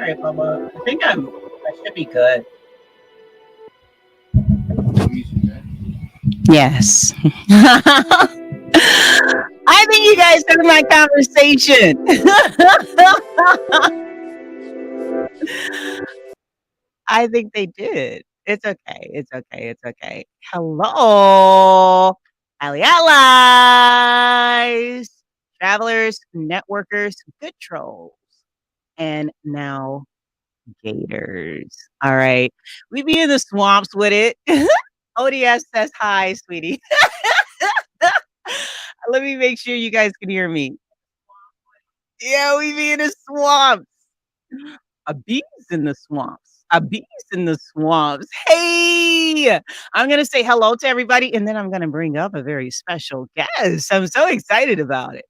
right, Bubba. I should be good. Yes. I think you guys heard my conversation. I think they did. It's okay. It's okay. It's okay. Hello, ally allies, travelers, networkers, good trolls, and now gators. All right. We be in the swamps with it. ODS says hi, sweetie. Let me make sure you guys can hear me. Yeah, we be in the swamps. A bee's in the swamps. A bee's in the swamps. Hey, I'm going to say hello to everybody and then I'm going to bring up a very special guest. I'm so excited about it.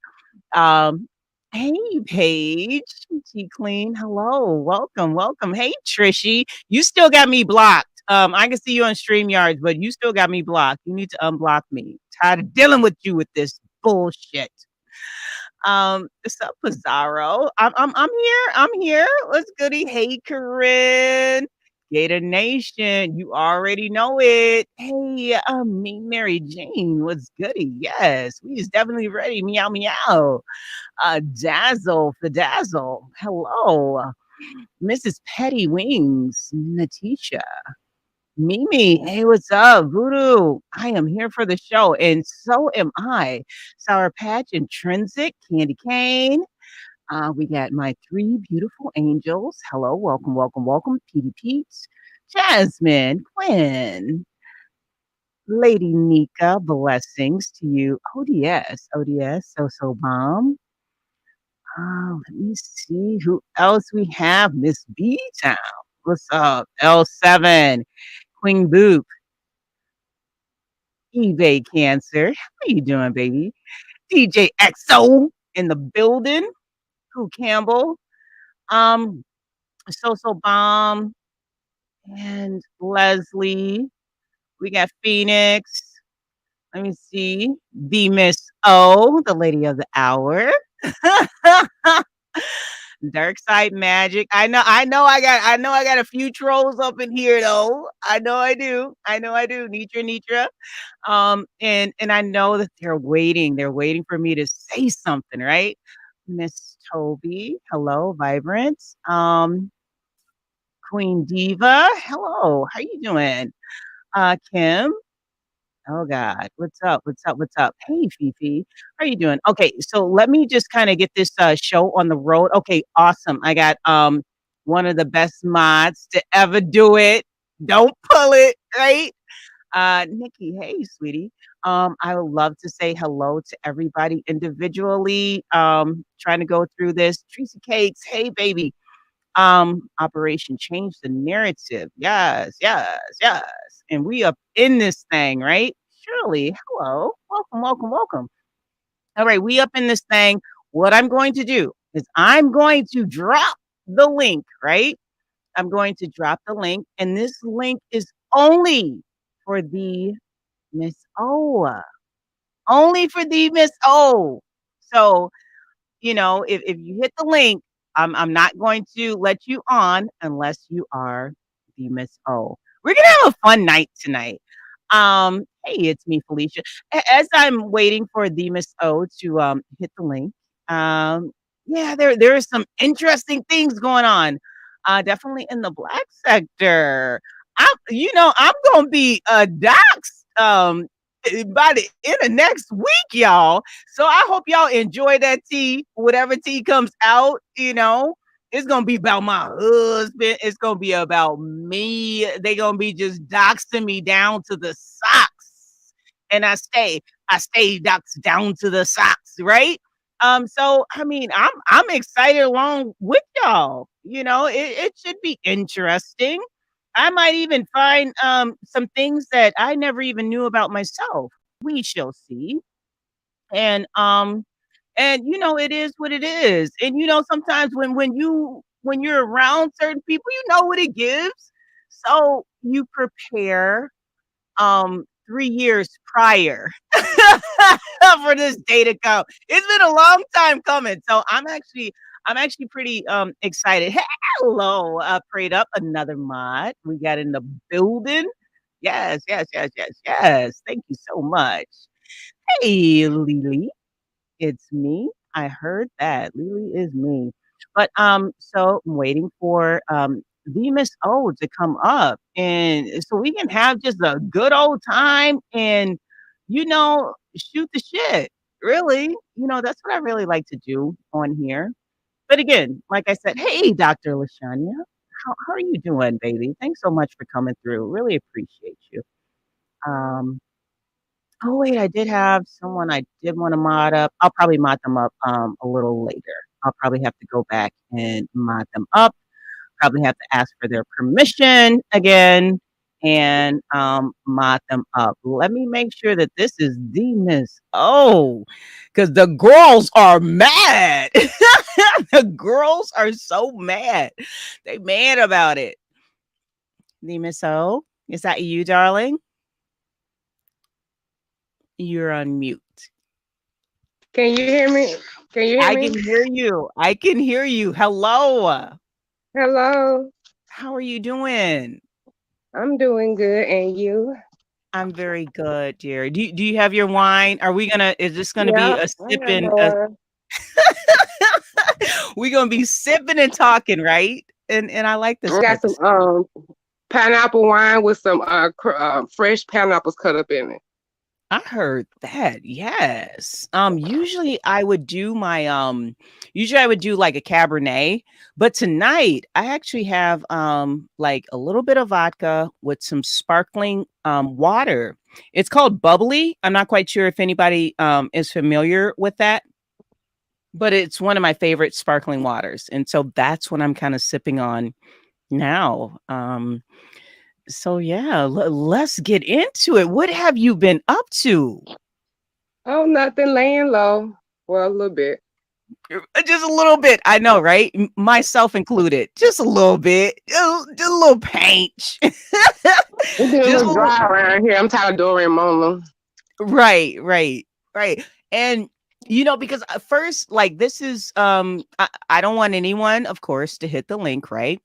Um, hey, Paige, T Clean. Hello, welcome, welcome. Hey, Trishy, you still got me blocked. I can see you on StreamYards, but you still got me blocked. You need to unblock me. Tired of dealing with you with this bullshit. What's up, Pizarro? I'm here. I'm here. What's goody? Hey, Corinne. Gator Nation, you already know it. Hey, me, Mary Jane, what's goody? Yes, we is definitely ready. Meow, meow. Dazzle, the Dazzle. Hello, Mrs. Petty Wings, Natisha. Mimi, hey, what's up? Voodoo, I am here for the show, and so am I. Sour Patch, Intrinsic, Candy Cane. We got my three beautiful angels. Hello, welcome, welcome, welcome. Petey Pete's, Jasmine, Quinn, Lady Nika, blessings to you. ODS, So Bomb. Let me see who else we have. Miss B Town. What's up? L7, Queen Boop, eBay Cancer. How you doing, baby? DJ XO in the building. Who Campbell? Um, So Bomb and Leslie. We got Phoenix. Let me see. The Miss O, the lady of the hour. Dark Side Magic. I know I got a few trolls up in here though. I know I do. Nitra. And I know that they're waiting. They're waiting for me to say something, right? Miss Toby, hello, Vibrant. Queen Diva, hello. How you doing? Kim, oh God, what's up? What's up? What's up? Hey, Fifi, how are you doing? Okay, so let me just kind of get this show on the road. Okay, awesome. I got one of the best mods to ever do it. Don't pull it, right? Nikki, hey, sweetie. I would love to say hello to everybody individually. Trying to go through this. Tracy Cakes, hey, baby. Operation Change the Narrative. Yes, yes, yes. And we up in this thing, right? Shirley, hello. Welcome, welcome, welcome. All right, we up in this thing. What I'm going to do is I'm going to drop the link, right? I'm going to drop the link, and this link is only for the Miss O. Only for the Miss O. So if you hit the link, I'm not going to let you on unless you are the Miss O. We're gonna have a fun night tonight. Hey, it's me, Felicia. As I'm waiting for the Miss O to hit the link, yeah, there are some interesting things going on. Definitely in the black sector. I'm gonna be doxxed by the end of next week, y'all. So I hope y'all enjoy that tea, whatever tea comes out, It's gonna be about my husband. It's gonna be about me. They gonna be just doxing me down to the socks. And I stay doxed down to the socks, right? So I mean, I'm excited along with y'all. It should be interesting. I might even find some things that I never even knew about myself. We shall see. And it is what it is. And sometimes when you're around certain people, you know what it gives. So you prepare 3 years prior for this day to come. It's been a long time coming. So I'm actually pretty excited. Hello, prayed up another mod. We got in the building. Yes, yes, yes, yes, yes. Thank you so much. Hey, Lily, it's me. I heard that. Lily is me. But so I'm waiting for the Miss O to come up and so we can have just a good old time and shoot the shit. Really. That's what I really like to do on here. But again, like I said, hey, Dr. Lashania, how are you doing, baby? Thanks so much for coming through. Really appreciate you. Um, oh wait, I did have someone I did want to mod up. I'll probably mod them up a little later. I'll probably have to go back and mod them up. Probably have to ask for their permission again and mod them up. Let me make sure that this is the Miss O, because the girls are mad. The girls are so mad. They mad about it. The Miss O, is that you, darling? You're on mute. Can you hear me? Can you hear I me? can hear you. I can hear you. Hello. Hello. How are you doing? I'm doing good, and you? I'm very good, dear. Do you have your wine? Is this gonna be Yeah, a I got sipping? one. We're gonna be sipping and talking, right? And I like this I got type of some stuff. pineapple wine with some fresh pineapples cut up in it. I heard that. Yes. Usually I would do like a Cabernet, but tonight I actually have like a little bit of vodka with some sparkling water. It's called bubbly. I'm not quite sure if anybody is familiar with that, but it's one of my favorite sparkling waters. And so that's what I'm kind of sipping on now. So yeah, let's get into it. What have you been up to? Oh, nothing, laying low. Well, a little bit. Just a little bit. I know, right? Myself included. Just a little bit. Just a little paint. It's been a Just a little little. dry around here. I'm tired of Dorian Mola. Right, right, right. And because at first, like this is I don't want anyone, of course, to hit the link, right?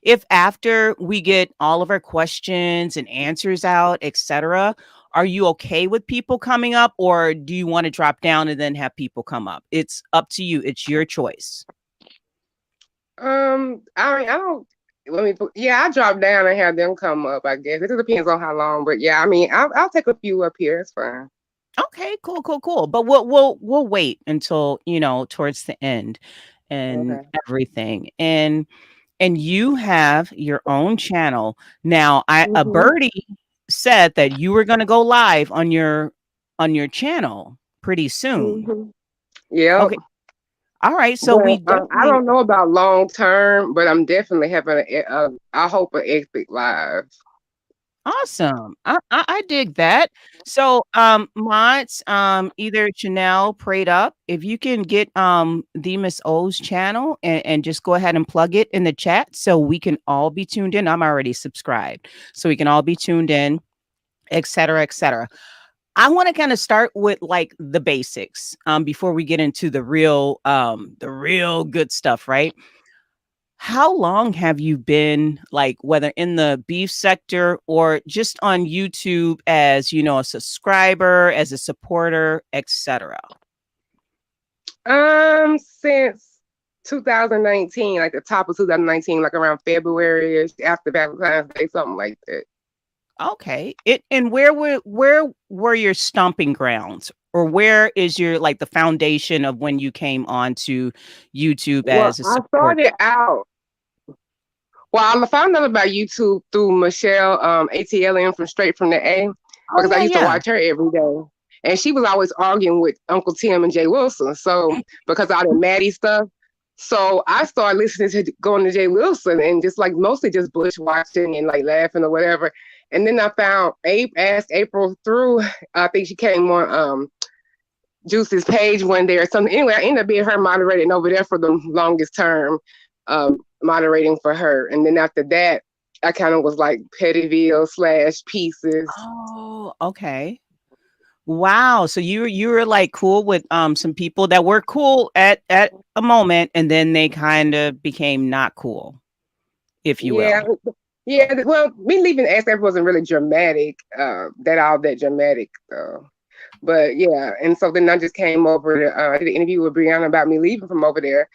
If after we get all of our questions and answers out, etc., are you okay with people coming up, or do you want to drop down and then have people come up? It's up to you. It's your choice. I mean, I don't. Yeah, I drop down and have them come up. I guess it just depends on how long. But yeah, I mean, I'll take a few up here. It's fine. Okay, cool, cool, cool. But we'll wait until towards the end and Okay. everything. And you have your own channel now. A Mhm. birdie said that you were going to go live on your channel pretty soon. Mhm. Yep. Okay. All right. So we But I definitely don't know about long term, but I'm definitely having I hope an epic live. awesome. I dig that. So mods, either Chanel prayed up. If you can get the Miss O's channel and just go ahead and plug it in the chat so we can all be tuned in. I'm already subscribed. So we can all be tuned in, etc., etc. I want to kind of start with like the basics before we get into the real good stuff, right? How long have you been like whether in the beef sector or just on YouTube as, a subscriber, as a supporter, etc.? Since 2019, like the top of 2019, like around February after Valentine's Day, something like that. Okay. And where were your stomping grounds? Or where is your like the foundation of when you came onto YouTube Well, as a I supporter? started out. Well, I found out about YouTube through Michelle ATLM from Straight from the A Oh because I yeah, used to yeah. watch her every day. And she was always arguing with Uncle Tim and Jay Wilson. So because all the Maddie stuff. So I started listening to going to Jay Wilson and just like mostly just bush watching and like laughing or whatever. And then I found asked April through, I think she came on Juice's page one day or something. Anyway, I ended up being her moderating over there for the longest term, moderating for her. And then after that, I kind of was like Pettyville /Pieces. Oh, okay. Wow. So you were like cool with some people that were cool at a moment, and then they kind of became not cool, if you Yeah, will. yeah. Well, me leaving ASAP wasn't really dramatic, that dramatic. But yeah, and so then I just came over to did an interview with Brianna about me leaving from over there,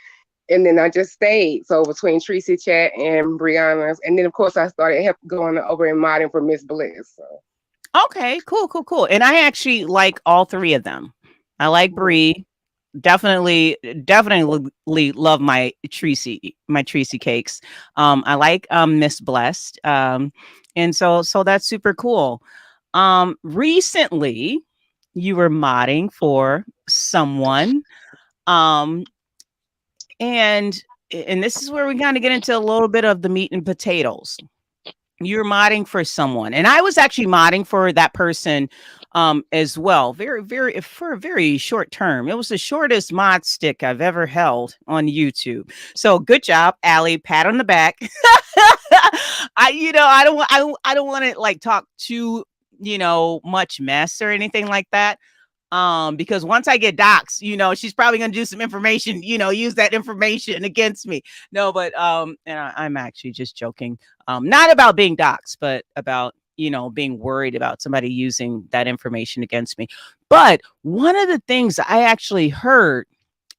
and then I just stayed. So between Tracy Chat and Brianna's, and then of course I started help going over and modding for Miss Bliss. So. Okay, cool, cool, cool. And I actually like all three of them. I like Bree. Definitely love my Tracy cakes. I like Miss Blessed. And so that's super cool. Recently you were modding for someone. Um, and this is where we kind of get into a little bit of the meat and potatoes. You're modding for someone, and I was actually modding for that person as well, very for a very short term. It was the shortest mod stick I've ever held on YouTube. So good job, Allie. Pat on the back. I don't want to like talk too much mess or anything like that, because once I get doxxed, she's probably going to do some information, use that information against me. No, but and I'm actually just joking. Not about being doxxed, but about being worried about somebody using that information against me. But one of the things I actually heard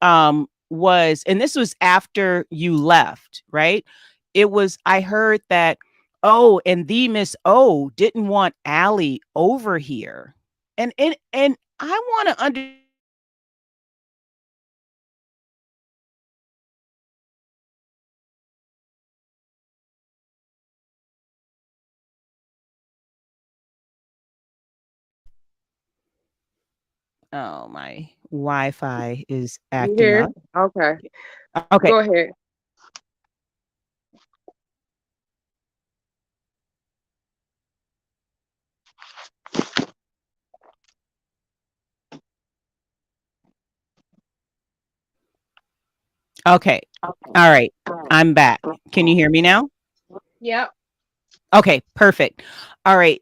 was, and this was after you left, right? I heard that, oh, and the Miss O didn't want Allie over here. And I want to Oh, my Wi-Fi is You acting hear? up. Okay, Okay. go ahead. Okay. All right. I'm back. Can you hear me now? Yep. Okay, perfect. All right.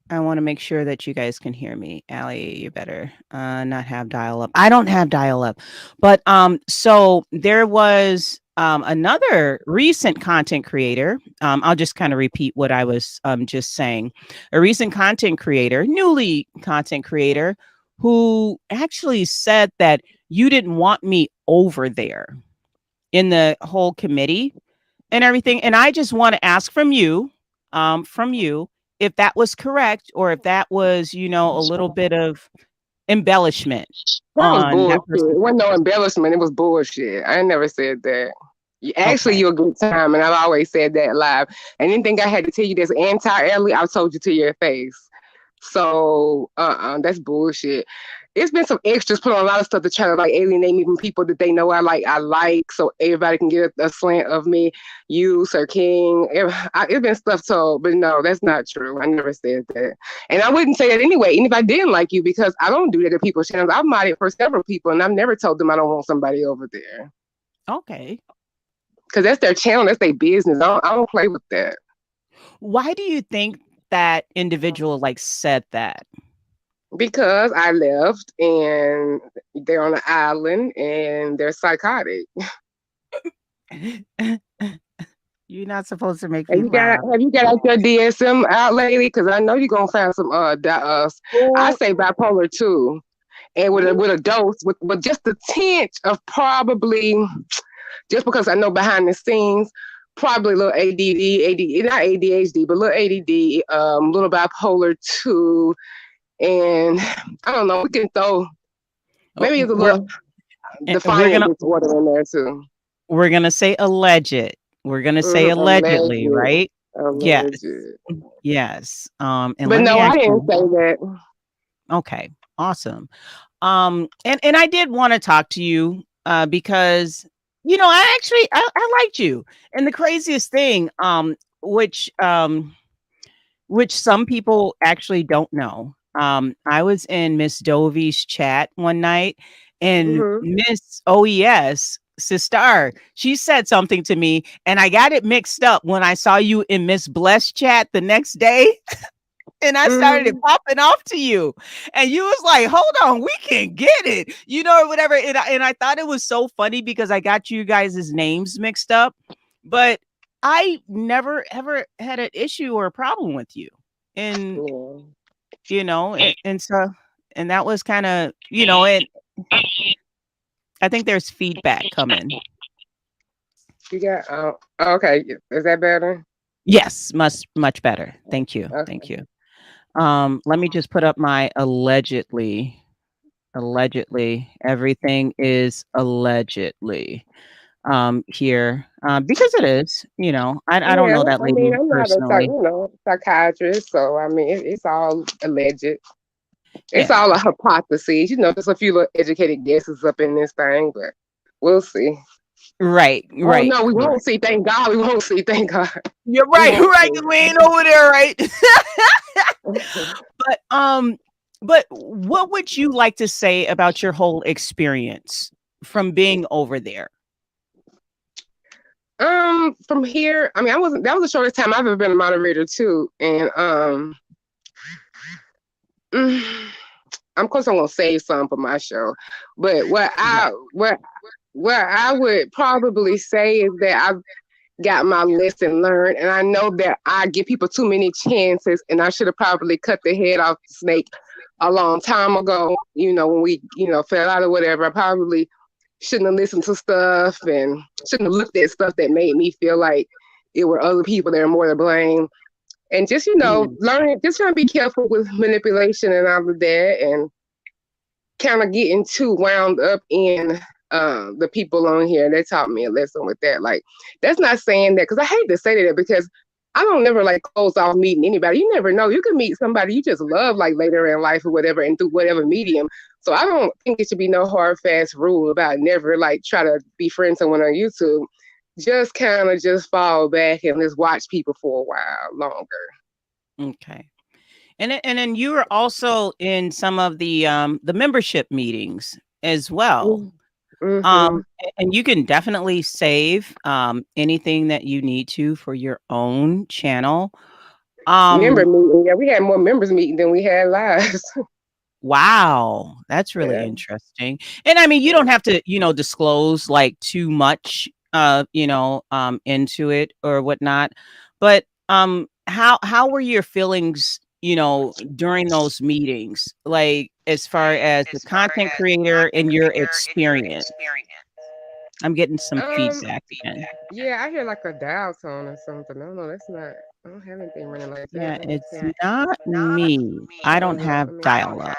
I want to make sure that you guys can hear me. Allie, you better not have dial up. I don't have dial up. But so there was another recent content creator. I'll just kind of repeat what I was just saying. A recent content creator, newly content creator, who actually said that you didn't want me over there in the whole committee and everything. And I just want to ask from you, if that was correct or if that was, a little bit of embellishment That was on bullshit. that It person. wasn't no embellishment. It was bullshit. I never said that. Actually, Okay. you're a good time, and I've always said that live. And anything I had to tell you that's anti-Ellie, I've told you to your face. So, that's bullshit. It's been some extras put on a lot of stuff to try to like alienate me from people that they know I like, so everybody can get a slant of me. You, Sir King, it's been stuff told, but no, that's not true. I never said that, and I wouldn't say that anyway, even if I didn't like you, because I don't do that to people's channels. I've modded for several people, and I've never told them I don't want somebody over there Okay. because that's their channel, that's their business. I don't play with that. Why do you think that individual like said that? Because I left and they're on an island and they're psychotic. You're not supposed to make Have me you got laugh. have you got your DSM out lately? Because I know you're gonna find some I say bipolar too, and with a dose with just a tinge of probably, just because I know behind the scenes, probably a little not ADHD, but a little ADD, little bipolar too, and I don't know. We can throw maybe it's a We're little we're defiant gonna disorder in there too. we're gonna say alleged. We're gonna say allegedly, Alleged, right? Yes. alleged. Yes. And But let me no, I didn't actually. say that. Okay. Awesome. And I did want to talk to you because I liked you. And the craziest thing, which some people actually don't know. I was in Miss Dovey's chat one night, and Mm-hmm. Miss OES Sister, she said something to me, and I got it mixed up when I saw you in Miss Bless chat the next day. and I started Mhm. popping off to you, and you was like, "Hold on, we can get it," or whatever. And I thought it was so funny because I got you guys' names mixed up, but I never ever had an issue or a problem with you, and Yeah. and so and that was kind of and I think there's feedback coming. You got okay. Is that better? Yes, much better. Thank you, thank Okay. you. Let me just put up my allegedly. Allegedly, everything is allegedly here because it is. I don't Yeah, know that I mean, lady I'm not a personally. psychiatrist, so I mean, it's all alleged. It's Yeah, all a hypothesis. Just a few little educated guesses up in this thing, but we'll see. right, Oh right. no, we Correct. won't see. Thank God, we won't see. Thank God, You're we right, won't right. see. We ain't over there, right? But what would you like to say about your whole experience from being over there? From here, I mean, I wasn't. That was the shortest time I've ever been a moderator too, and mm, of course I'm gonna save some for my show, but Right. what I would probably say is that I've got my lesson learned, and I know that I give people too many chances, and I should have probably cut the head off the snake a long time ago. When we fell out or whatever, I probably shouldn't have listened to stuff and shouldn't have looked at stuff that made me feel like it were other people that are more to blame. And just Mm, learning, just trying to be careful with manipulation and all of that, and kind of getting too wound up in the people on here. They taught me a lesson with that. Like, that's not saying that, because I hate to say that, because I don't never like close off meeting anybody. You never know. You can meet somebody you just love like later in life or whatever, and through whatever medium. So I don't think it should be no hard fast rule about never like try to befriend someone on YouTube. Just kind of just fall back and just watch people for a while longer. okay. And then you were also in some of the membership meetings as well. Mm-hmm. And you can definitely save anything that you need to for your own channel. Member Um, meeting. Yeah, we had more members meeting than we had lives. wow, that's really Yeah. interesting. And I mean, you don't have to, disclose like too much into it or whatnot. But how were your feelings, during those meetings, like as far as the content creator and your experience? I'm getting some Um. feedback again. Yeah, I hear like a dial tone or something. No, that's not. I don't have anything running like that. Yeah, Let me it's see. not me. I don't Hold up. have dial up.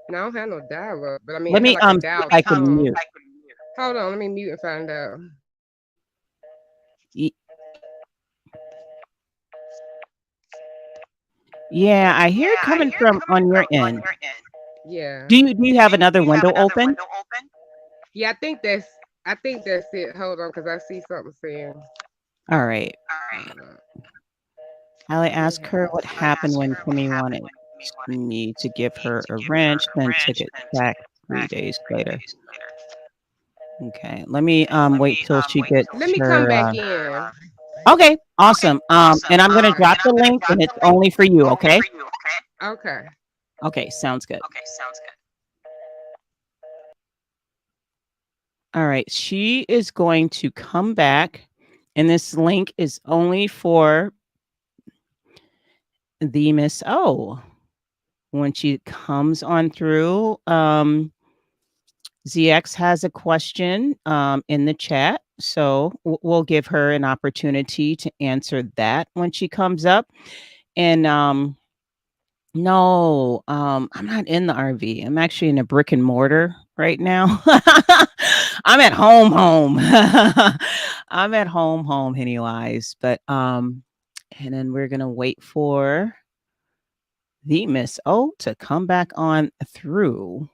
No, I don't have no dial up, but I mean, I Let have me like a see if dial I can tone. mute. Hold on, let me mute and find out. Y- Yeah, I hear it coming from on your end. Yeah. Do you have another window open? Yeah, I think that's it. Hold on, because I see something saying. All right. Uh, Ally yeah. asked her what happened when Kimmy wanted me to give her a wrench, then took it back 3 days later. Okay, let me wait till she gets Let me come her. back in. Okay, awesome. And I'm gonna drop the link, and it's only for you. Okay. Okay. Okay, sounds good. All right, she is going to come back, and this link is only for the Miss O. When she comes on through, ZX has a question in the chat, so we'll give her an opportunity to answer that when she comes up. And no, I'm not in the RV. I'm actually in a brick and mortar right now. I'm at home. I'm at home, Pennywise. But and then we're gonna wait for the Miss O to come back on through.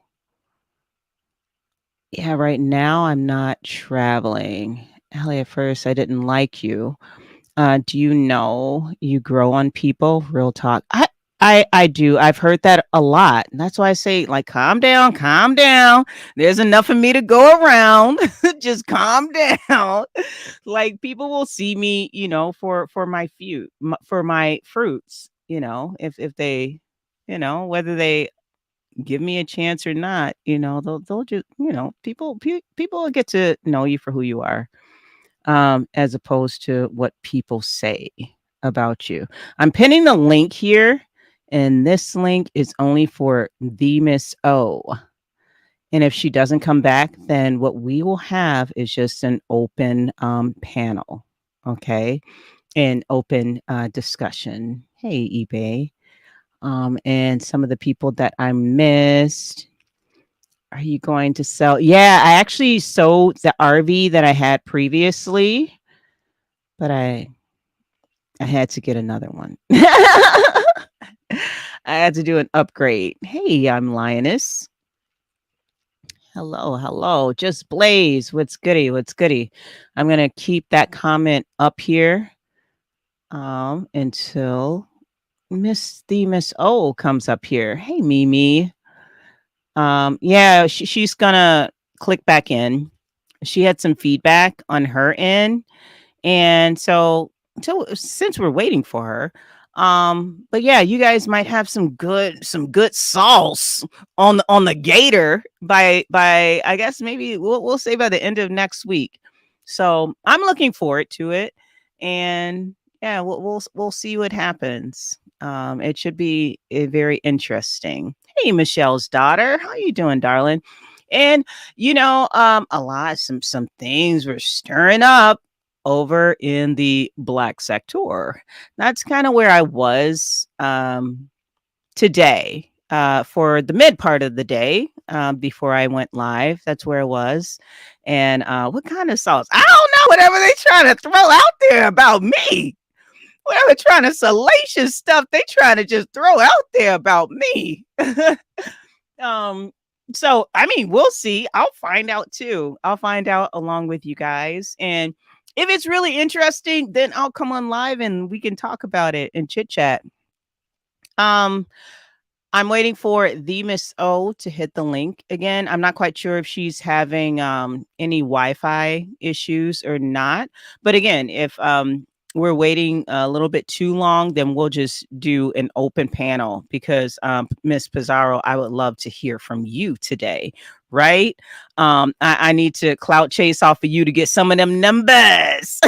Yeah, right now I'm not traveling. Ellie, at first I didn't like you. Do you know you grow on people? Real talk. I do. I've heard that a lot. And that's why I say, like, calm down, calm down. There's enough of me to go around. Just calm down. Like people will see me, for my for my fruits, if they, whether they give me a chance or not, they'll just, people will get to know you for who you are, as opposed to what people say about you. I'm pinning the link here, and this link is only for the Miss O. And if she doesn't come back, then what we will have is just an open panel, okay? An open discussion. Hey, eBay. And some of the people that I missed. Are you going to sell? Yeah, I actually sold the RV that I had previously, but I had to get another one. I had to do an upgrade. Hey, I'm Lioness. Hello, hello. Just Blaze. What's goody? What's goody? I'm gonna keep that comment up here until Miss O comes up here. Hey, Mimi. Yeah, she's gonna click back in. She had some feedback on her end, and so since we're waiting for her, but yeah, you guys might have some good sauce on the gator by I guess maybe we'll say by the end of next week. So I'm looking forward to it, and yeah, we'll see what happens. It should be very interesting. Hey, Michelle's daughter, how you doing, darling? And a lot some things were stirring up over in the Black sector. That's kind of where I was today, for the mid part of the day, before I went live. That's where I was. And what kind of sauce? I don't know. Whatever they trying to throw out there about me. Whatever trying to salacious stuff they trying to just throw out there about me. So I mean, we'll see. I'll find out too. I'll find out along with you guys. And if it's really interesting, then I'll come on live and we can talk about it and chit chat. I'm waiting for the Miss O to hit the link again. I'm not quite sure if she's having any Wi-Fi issues or not. But again, if we're waiting a little bit too long, then we'll just do an open panel, because Miss Pizarro, I would love to hear from you today, right? I need to clout chase off of you to get some of them numbers.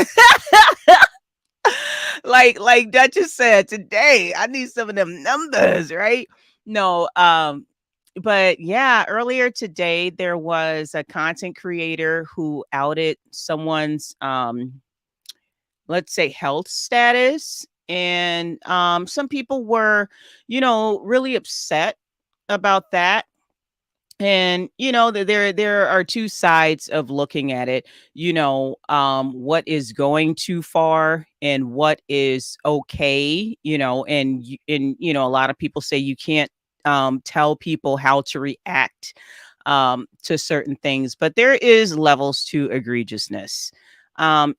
like Duchess said today, I need some of them numbers, right? No, but yeah, earlier today there was a content creator who outed someone's let's say health status, and some people were really upset about that. And there are two sides of looking at it. What is going too far and what is okay. And a lot of people say you can't tell people how to react to certain things, but there is levels to egregiousness.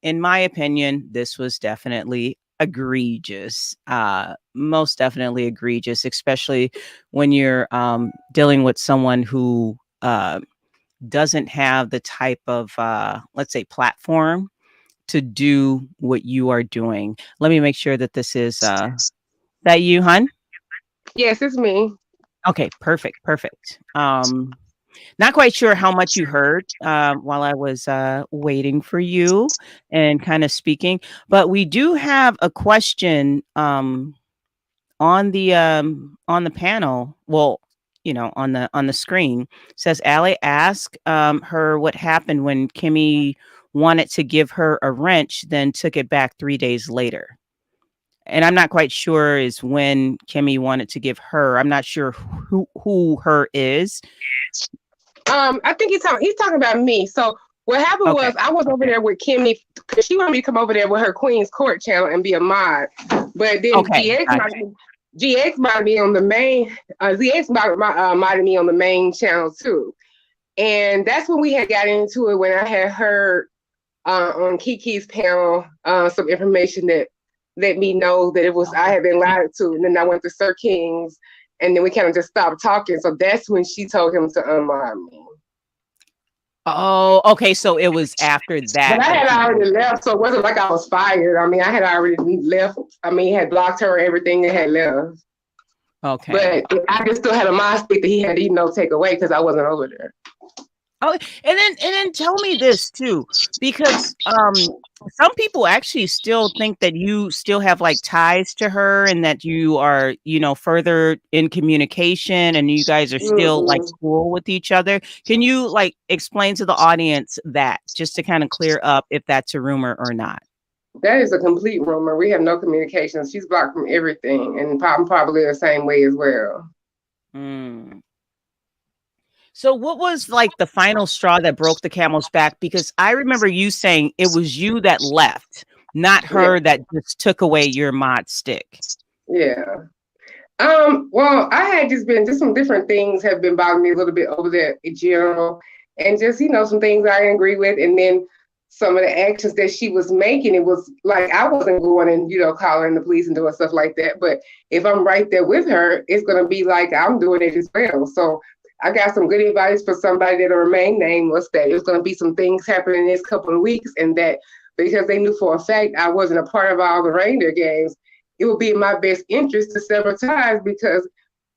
In my opinion, this was definitely egregious, most definitely egregious, especially when you're dealing with someone who doesn't have the type of, let's say, platform to do what you are doing. Let me make sure that this is that you, hun? Yes, it's me. Okay, perfect. Not quite sure how much you heard while I was waiting for you and kind of speaking, but we do have a question on the panel. Well, on the screen. It says Allie asked her what happened when Kimmy wanted to give her a wrench, then took it back 3 days later. And I'm not quite sure is when Kimmy wanted to give her. I'm not sure who her is. I think he's talking about me. So what happened was I was over there with Kimmy because she wanted me to come over there with her Queen's Court channel and be a mod. But then GX modded me on the main. ZX modded me on the main channel too. And that's when we had got into it, when I had heard on Kiki's panel some information that let me know that I had been lied to. And then I went to Sir King's, and then we kind of just stopped talking. So that's when she told him to unmod me. Oh, okay. So it was after that But I that had you already left, so it wasn't like I was fired. I mean, I had already left. I mean, had blocked her, everything, and had left. okay. But I just still had a mind state that he had to, take away because I wasn't over there. Oh, and then tell me this too, because some people actually still think that you still have like ties to her and that you are, further in communication and you guys are still like Mm-mm. cool with each other. Can you like explain to the audience that just to kind of clear up if that's a rumor or not? That is a complete rumor. We have no communication. She's blocked from everything, and I'm probably the same way as well. Mm. So what was like the final straw that broke the camel's back? Because I remember you saying it was you that left, not Yeah, her that just took away your mod stick. yeah. Well, I had just some different things have been bothering me a little bit over there in general, and just some things I didn't agree with, and then some of the actions that she was making. It was like I wasn't going and calling the police and doing stuff like that. But if I'm right there with her, it's gonna be like I'm doing it as well. So I got some good advice for somebody that'll remain nameless. That it's gonna be some things happening in this couple of weeks, and that because they knew for a fact I wasn't a part of all the reindeer games, it would be in my best interest to sever ties because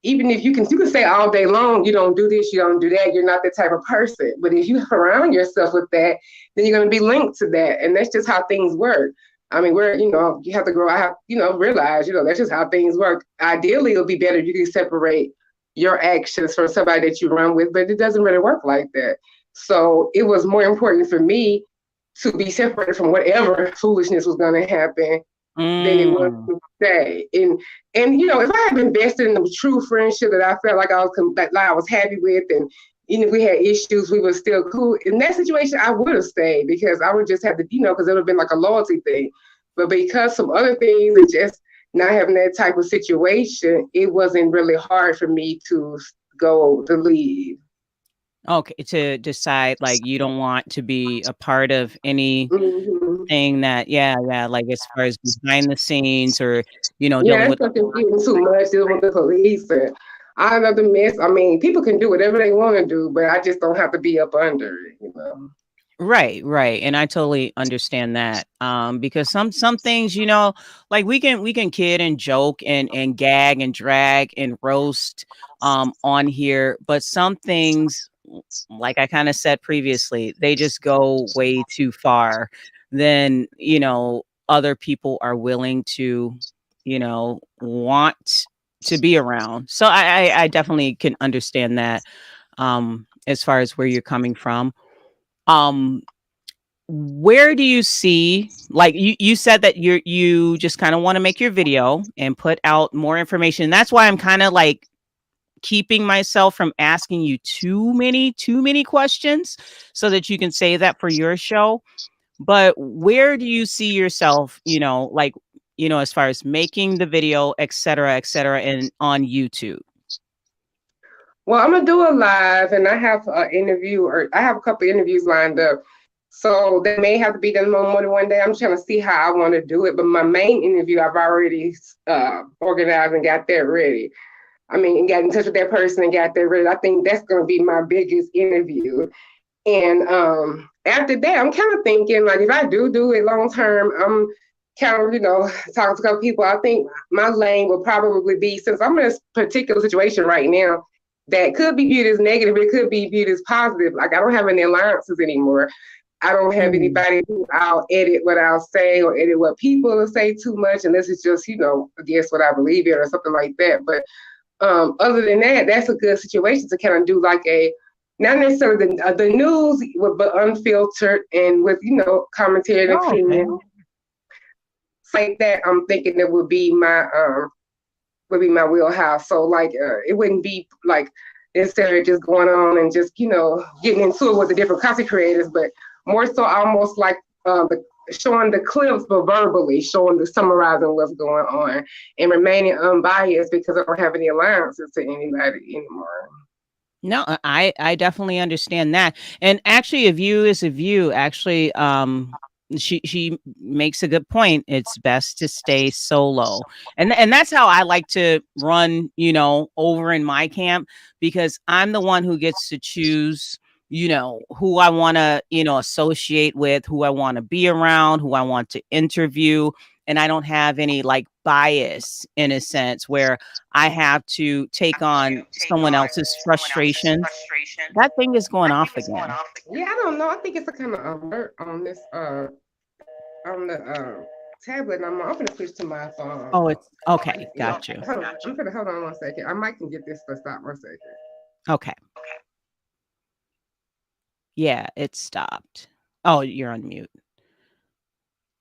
even if you can say all day long, you don't do this, you don't do that, you're not that type of person. But if you surround yourself with that, then you're going to be linked to that. And that's just how things work. I mean, you have to grow, I have, realize, that's just how things work. Ideally, it'll be better if you can separate your actions from somebody that you run with, but it doesn't really work like that. So it was more important for me to be separated from whatever foolishness was going to happen than it was Mm. to stay. And if I had been invested in a true friendship that I felt like I was happy with, and even if we had issues, we were still cool. In that situation, I would have stayed because I would just have to, because it would have been like a loyalty thing. But because some other things and just not having that type of situation, it wasn't really hard for me to leave. Okay, to decide like you don't want to be a part of anything Mm-hmm. that, yeah, like as far as behind the scenes or Yeah, dealing that's with. something getting too much dealing with the police. And I love the mess. I mean, people can do whatever they want to do, but I just don't have to be up under it. Right, right. And I totally understand that. Because some things, like we can kid and joke and gag and drag and roast on here, but some things, like I kind of said previously, they just go way too far than, other people are willing to, want to be around. So I definitely can understand that as far as where you're coming from. Um, where do you see, like you said that you just kind of want to make your video and put out more information. That's why I'm kind of like keeping myself from asking you too many questions so that you can save that for your show. But where do you see yourself, like, as far as making the video, et cetera, and on YouTube? Well, I'm gonna do a live, and I have an interview, or I have a couple interviews lined up. So that may have to be done more than one day. I'm trying to see how I want to do it. But my main interview, I've already organized and got that ready. I mean, and got in touch with that person and got that ready. I think that's going to be my biggest interview. And after that, I'm kind of thinking, like, if I do it long term, I'm kind of, talking to a couple people. I think my lane will probably be, since I'm in a particular situation right now that could be viewed as negative, it could be viewed as positive. Like, I don't have any alliances anymore. I don't have Mm. anybody who I'll edit what I'll say or edit what people will say too much unless it's just, I guess what I believe in or something like that. But other than that, that's a good situation to kind of do like not necessarily the news, but unfiltered and with, commentary and Oh, okay. opinion. Like that, I'm thinking that would be my wheelhouse. So like it wouldn't be like necessarily just going on and just, getting into it with the different content creators, but more so almost like showing the clips, but verbally summarizing what's going on and remaining unbiased because I don't have any alliances to anybody anymore. No, I definitely understand that. And actually, a view is a view. Actually, she makes a good point. It's best to stay solo, and that's how I like to run. Over in my camp because I'm the one who gets to choose who I want to, associate with, who I want to be around, who I want to interview. And I don't have any like bias in a sense where I have to take on someone else's frustrations. That thing is going off again. Yeah, I don't know. I think it's a kind of alert on this on the tablet. I'm gonna switch to my phone. Oh, it's okay. Got you. Hold on 1 second. I might can get this to stop 1 second. Okay. Yeah, it stopped. Oh, you're on mute.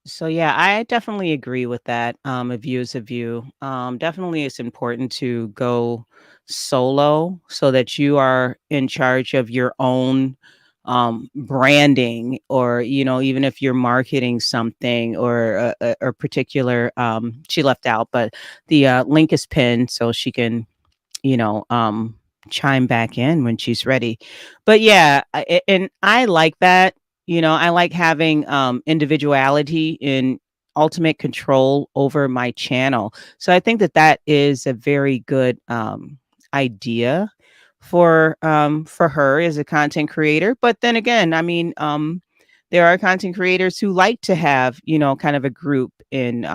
So yeah, I definitely agree with that. A view is a view. Definitely it's important to go solo so that you are in charge of your own branding, or even if you're marketing something or a particular she left out, but the link is pinned so she can, you know, um chime back in when she's ready. But yeah, and I like that. I like having individuality and ultimate control over my channel. So I think that that is a very good idea for her as a content creator. But then again, I mean, there are content creators who like to have, kind of a group in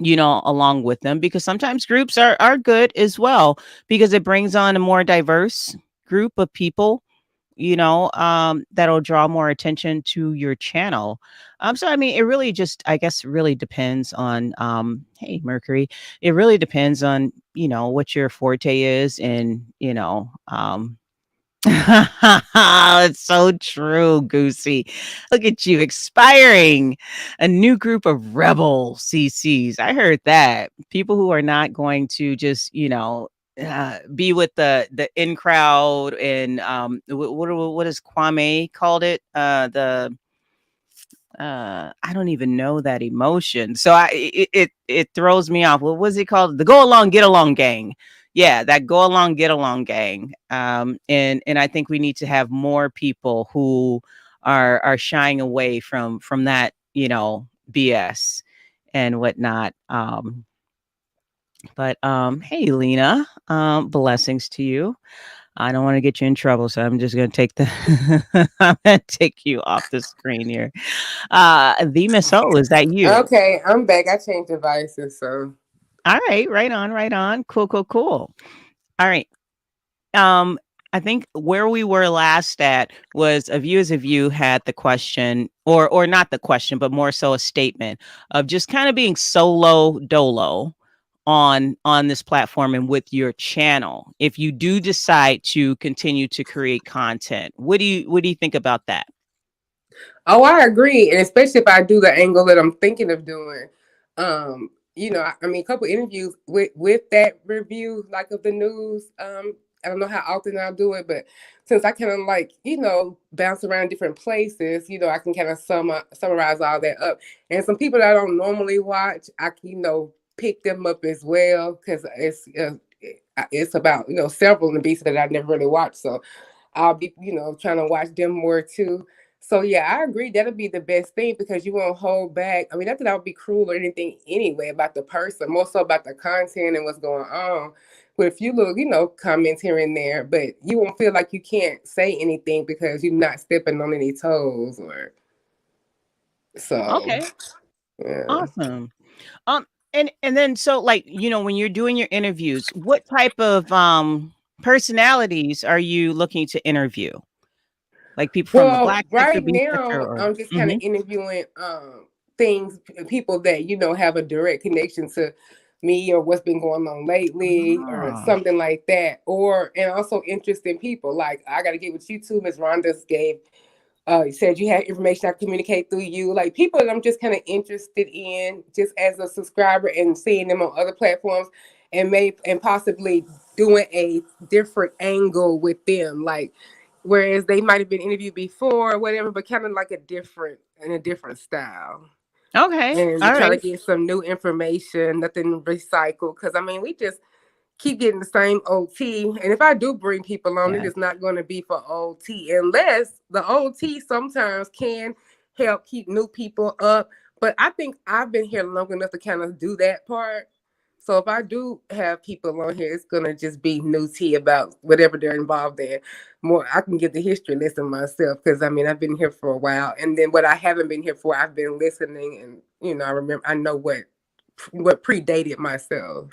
along with them, because sometimes groups are good as well, because it brings on a more diverse group of people, that'll draw more attention to your channel. So I mean, it really just, I guess, really depends on, hey, Mercury, it really depends on, what your forte is, and, it's so true, Goosey. Look at you expiring a new group of rebel CCs. I heard that people who are not going to just, be with the in crowd, and what is Kwame called it? I don't even know that emotion. So it throws me off. What was it called? The go along, get along gang. Yeah, that go along, get along gang. And I think we need to have more people who are shying away from that, BS and whatnot. But hey, Lena, blessings to you. I don't want to get you in trouble, so I'm just gonna take I'm gonna take you off the screen here. The Miss O, is that you? Okay, I'm back. I changed devices, so All right, right on, right on. Cool, cool, cool. All right. I think where we were last at was A View is a View had the question, or not the question, but more so a statement of just kind of being solo dolo on this platform and with your channel. If you do decide to continue to create content, what do you think about that? oh, I agree, and especially if I do the angle that I'm thinking of doing. I mean, a couple interviews with that review, like of the news. I don't know how often I'll do it, but since I kind of like, bounce around different places, I can kind of summarize all that up. And some people that I don't normally watch, I can, pick them up as well, because it's about several in the beats that I never really watched. So I'll be trying to watch them more too. So yeah, I agree. That'll be the best thing, because you won't hold back. I mean, not that I would be cruel or anything anyway about the person, more so about the content and what's going on. But if you look, comments here and there, but you won't feel like you can't say anything because you're not stepping on any toes or so. Okay, Yeah. awesome. And then, so, like, when you're doing your interviews, what type of personalities are you looking to interview? Like people from the Well, black sector, right B sector, now or I'm just kind of interviewing people that have a direct connection to me or what's been going on lately or Ah, something like that. And also interesting people. Like, I gotta get with you too, Ms. Rhonda's gave said you had information I communicate through you. Like, people that I'm just kind of interested in just as a subscriber, and seeing them on other platforms, and possibly doing a different angle with them. Like, whereas they might have been interviewed before or whatever, but kind of like a different style. okay, And all trying to right, get some new information, nothing recycled. Because I mean, we just keep getting the same OT. And if I do bring people on, it yeah, is not going to be for OT, unless the OT sometimes can help keep new people up. But I think I've been here long enough to kind of do that part. So if I do have people on here, it's gonna just be new tea about whatever they're involved in. More, I can give the history lesson myself because I mean I've been here for a while, and then what I haven't been here for, I've been listening, and I know what predated myself.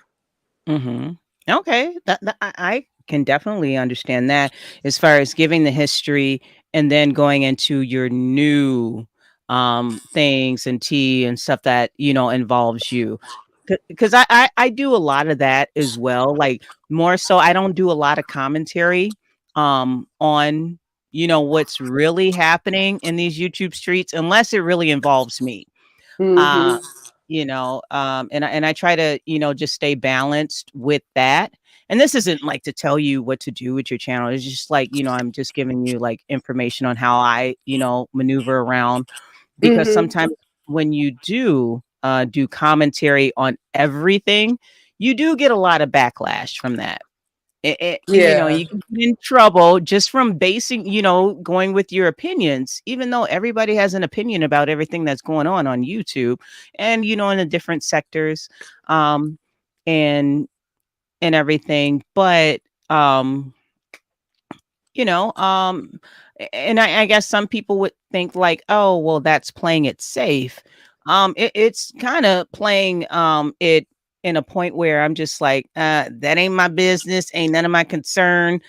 Mhm. Okay, that I can definitely understand that as far as giving the history and then going into your new, things and tea and stuff that, involves you. Because I do a lot of that as well, like, more so I don't do a lot of commentary, on, what's really happening in these YouTube streets unless it really involves me. Uh, Mm-hmm. and I try to, just stay balanced with that. And this isn't like to tell you what to do with your channel. It's just like, I'm just giving you like information on how I, maneuver around because Mm-hmm. sometimes when you do commentary on everything, you do get a lot of backlash from that. Yeah. You can get in trouble just from basing, going with your opinions, even though everybody has an opinion about everything that's going on YouTube and, in the different sectors, um, and, and everything. But, you know, um, and I guess some people would think like, oh, well, that's playing it safe. It's kind of playing it in a point where I'm just like, that ain't my business, ain't none of my concern.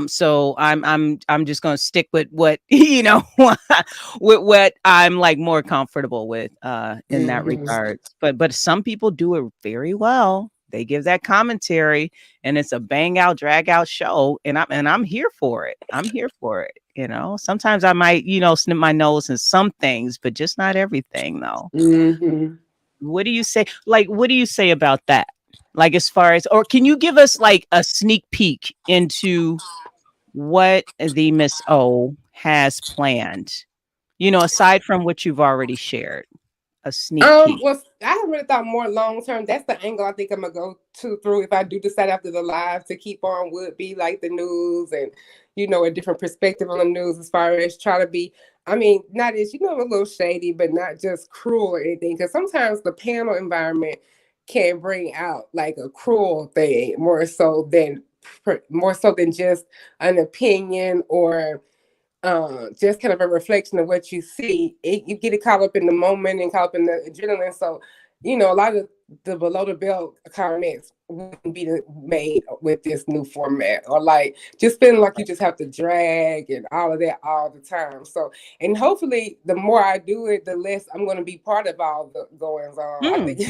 So I'm just gonna stick with what with what I'm like more comfortable with in that Mm-hmm. regard. But some people do it very well. They give that commentary and it's a bang out, drag out show, and I'm here for it. I'm here for it. Sometimes I might, snip my nose in some things, but just not everything, though. Mm-hmm. What do you say? Like, what do you say about that? Like, as far as, or can you give us like a sneak peek into what the Miss O has planned? Aside from what you've already shared, a sneak peek. Well, I haven't really thought more long term. That's the angle I think I'm gonna go to through if I do decide after the live to keep on would be like the news and a different perspective on the news as far as try to be. I mean, not as a little shady, but not just cruel or anything. Because sometimes the panel environment can bring out like a cruel thing more so than just an opinion or just kind of a reflection of what you see. You get it caught up in the moment and caught up in the adrenaline. So, a lot of the below the belt comments wouldn't be made with this new format, or like just feeling like you just have to drag and all of that all the time. So, and hopefully, the more I do it, the less I'm going to be part of all the goings on. I Hmm. think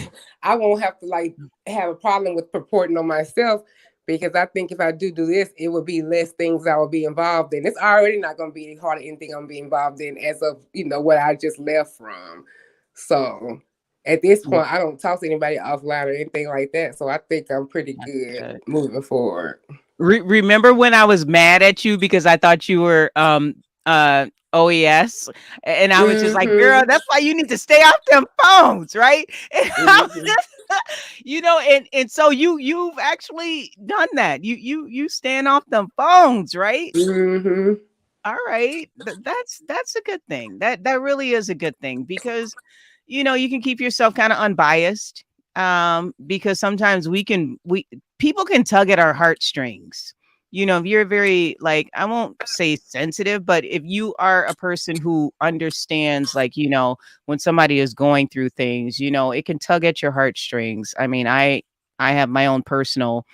I won't have to like have a problem with purporting on myself because I think if I do this, it will be less things I will be involved in. It's already not going to be hardly anything I'm being involved in as of what I just left from. So at this point, I don't talk to anybody offline or anything like that. So I think I'm pretty That's good good. moving forward. Remember when I was mad at you because I thought you were OES, and I was just like, girl, Mm-hmm. that's why you need to stay off them phones, right? And I was Mm-hmm. just, and so you've actually done that. You stand off them phones, right? Mm-hmm. All right. That's a good thing. That really is a good thing because you can keep yourself kind of unbiased. Because sometimes we people can tug at our heartstrings. If you're very like, I won't say sensitive, but if you are a person who understands, like, when somebody is going through things, it can tug at your heartstrings. I mean, I have my own personal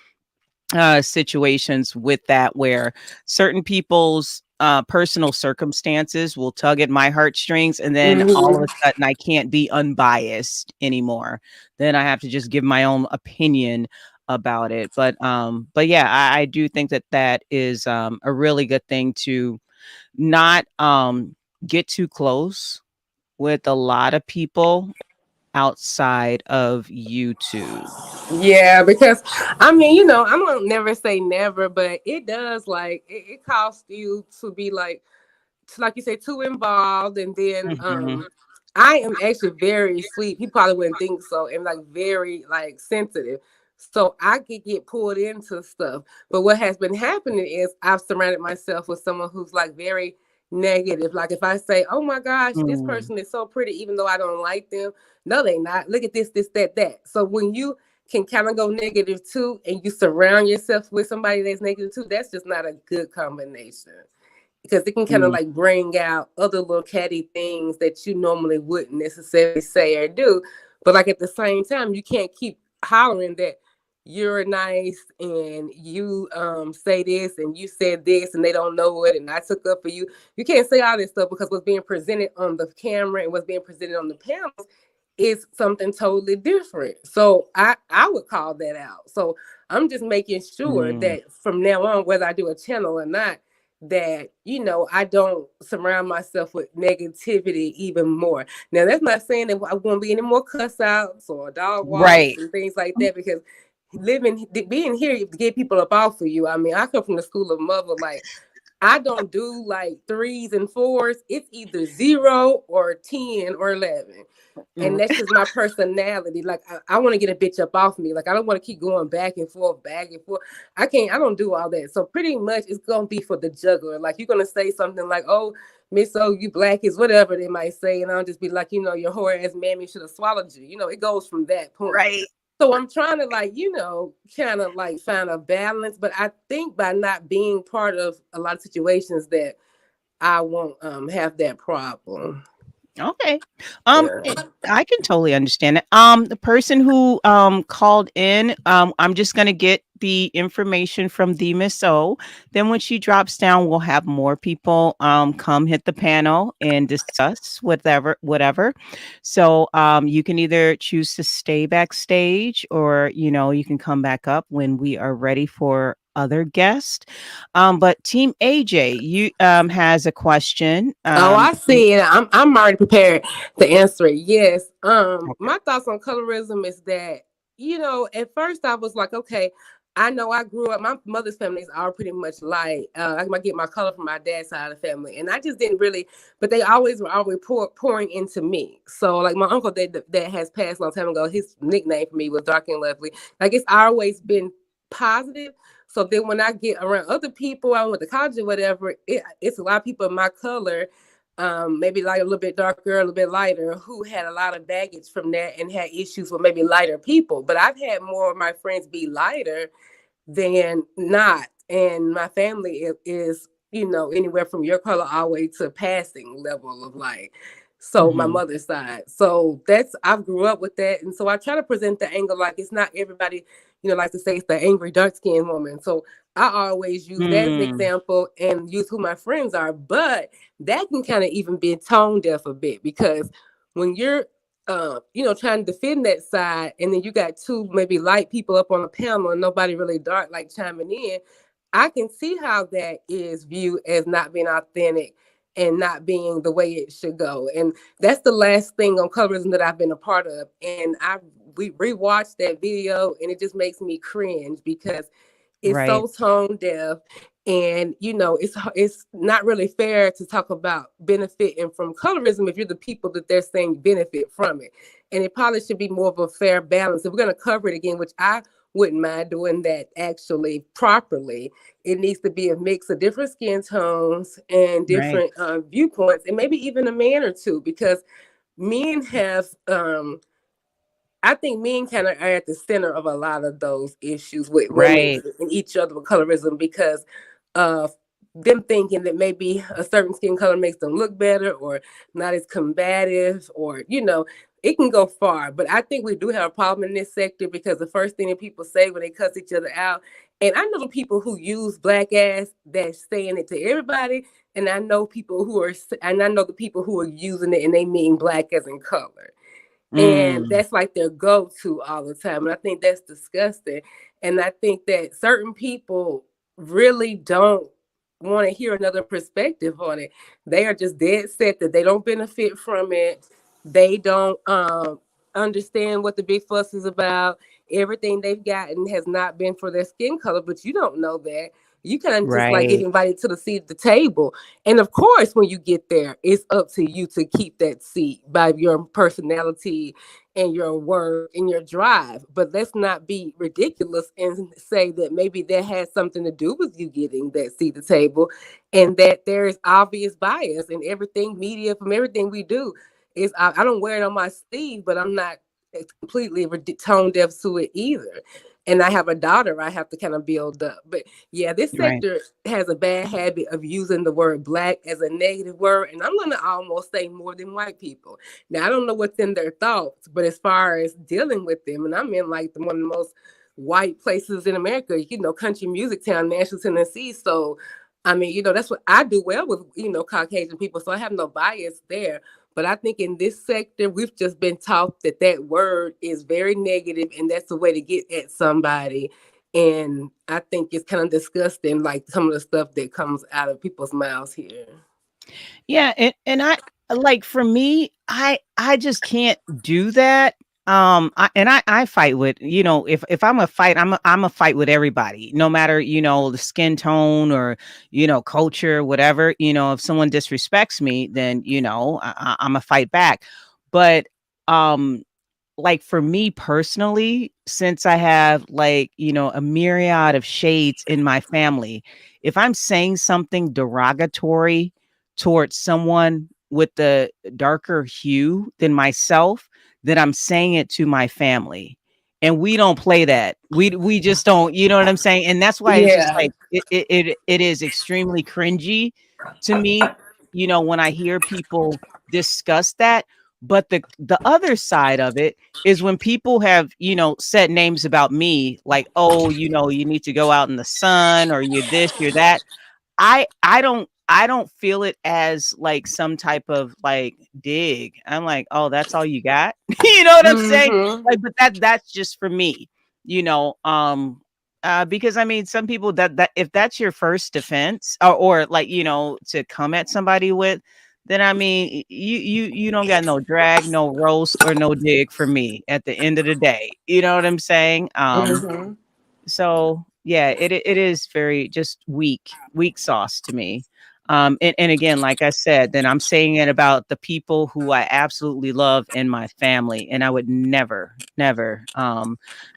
situations with that where certain people's personal circumstances will tug at my heartstrings, and then all of Mm-hmm. a sudden I can't be unbiased anymore. Then I have to just give my own opinion about it. But yeah, I do think that is a really good thing to not get too close with a lot of people outside of YouTube. Yeah, because I mean, I'm gonna never say never, but it does like it costs you to be like you say, too involved. And then Hmm. I am actually very sweet. He probably wouldn't think so, and like very like sensitive. So I could get pulled into stuff. But what has been happening is I've surrounded myself with someone who's like very negative. Like if I say, oh my gosh, this Mm. person is so pretty, even though I don't like them. No, they not. Look at this, that. So when you can kind of go negative too, and you surround yourself with somebody that's negative too, that's just not a good combination. Because it can kind of Mm. like bring out other little catty things that you normally wouldn't necessarily say or do. But like at the same time, you can't keep hollering that you're nice and you say this and you said this and they don't know it and I took up for you. You can't say all this stuff because what's being presented on the camera and what's being presented on the panels is something totally different. So I would call that out. So I'm just making sure that from now on, whether I do a channel or not, that I don't surround myself with negativity even more. Now that's not saying that I won't be any more cuss outs or dog walks Right. and things like that, because being here to get people up off of you. I mean, I come from the school of mother, like I don't do like 3s and 4s. It's either 0 or 10 or 11. And that's just my personality. Like I want to get a bitch up off me. Like I don't want to keep going back and forth, back and forth. I don't do all that. So pretty much it's gonna be for the juggler. Like you're gonna say something like, "Oh, Miss O, you black is," whatever they might say, and I'll just be like, your whore ass mammy should have swallowed you. It goes from that point. Right. So I'm trying to kind of like find a balance. But I think by not being part of a lot of situations that I won't have that problem. Okay. Yeah. I can totally understand it. The person who called in, I'm just gonna get the information from the Miss O. Then when she drops down, we'll have more people come hit the panel and discuss whatever. So you can either choose to stay backstage or you can come back up when we are ready for other guests. But Team AJ, you has a question. I see it. I'm already prepared to answer it. Yes. My thoughts on colorism is that, at first I was like, okay, I know I grew up, my mother's family is all pretty much like, I might get my color from my dad's side of the family. And I just didn't really, but they always were always pouring into me. So like my uncle that has passed a long time ago, his nickname for me was Dark and Lovely. Like it's always been positive. So then when I get around other people, I went to college or whatever, it's a lot of people of my color, maybe like a little bit darker, a little bit lighter, who had a lot of baggage from that and had issues with maybe lighter people. But I've had more of my friends be lighter than not. And my family is anywhere from your color all the way to passing level of light. So my mother's side. So I grew up with that. And so I try to present the angle like it's not everybody, like to say it's the angry dark-skinned woman. So I always use that as an example and use who my friends are. But that can kind of even be tone deaf a bit, because when you're trying to defend that side, and then you got two maybe light people up on a panel and nobody really dark like chiming in, I can see how that is viewed as not being authentic and not being the way it should go. And that's the last thing on colorism that I've been a part of. And we rewatched that video and it just makes me cringe because it's so tone deaf. And it's not really fair to talk about benefiting from colorism if you're the people that they're saying benefit from it. And it probably should be more of a fair balance. If we're going to cover it again, which I wouldn't mind doing that actually properly, it needs to be a mix of different skin tones and different viewpoints, and maybe even a man or two, because men have I think men kind of are at the center of a lot of those issues with women and each other with colorism, because of them thinking that maybe a certain skin color makes them look better or not as combative, or it can go far. But I think we do have a problem in this sector, because the first thing that people say when they cuss each other out, and I know the people who use black ass that's saying it to everybody, and I know the people who are using it and they mean black as in color. And that's like their go-to all the time. And I think that's disgusting. And I think that certain people really don't want to hear another perspective on it. They are just dead set that they don't benefit from it. They don't understand what the big fuss is about. Everything they've gotten has not been for their skin color, but you don't know that. You kind of just like get invited to the seat at the table. And of course, when you get there, it's up to you to keep that seat by your personality and your work and your drive. But let's not be ridiculous and say that maybe that has something to do with you getting that seat at the table, and that there is obvious bias in everything, media, from everything we do. I don't wear it on my sleeve, but I'm not completely tone deaf to it either. And I have a daughter I have to kind of build up. But yeah, this Right. sector has a bad habit of using the word black as a negative word. And I'm going to almost say more than white people. Now, I don't know what's in their thoughts, but as far as dealing with them, and I'm in like one of the most white places in America, country music town, Nashville, Tennessee. So, I mean, that's what I do well with, Caucasian people. So I have no bias there. But I think in this sector, we've just been taught that word is very negative and that's the way to get at somebody. And I think it's kind of disgusting, like some of the stuff that comes out of people's mouths here. Yeah, and I like for me, I just can't do that. I fight with, if I'm a fight, I'm a fight with everybody, no matter, the skin tone or, culture, whatever, if someone disrespects me, then, I'm a fight back. But like for me personally, since I have like, a myriad of shades in my family, if I'm saying something derogatory towards someone with the darker hue than myself, then I'm saying it to my family. And we don't play that. We just don't, you know what I'm saying? And that's why it's just like it is extremely cringy to me, when I hear people discuss that. But the other side of it is when people have, said names about me, like, oh, you need to go out in the sun, or you're this, you're that. I don't feel it as like some type of like dig. I'm like, oh, that's all you got. You know what I'm saying? Like, but that's just for me, because I mean, some people that if that's your first defense, or like, to come at somebody with, then I mean, you don't got no drag, no roast, or no dig for me at the end of the day. You know what I'm saying? So yeah, it is very just weak sauce to me. And again, like I said, then I'm saying it about the people who I absolutely love in my family, and I would never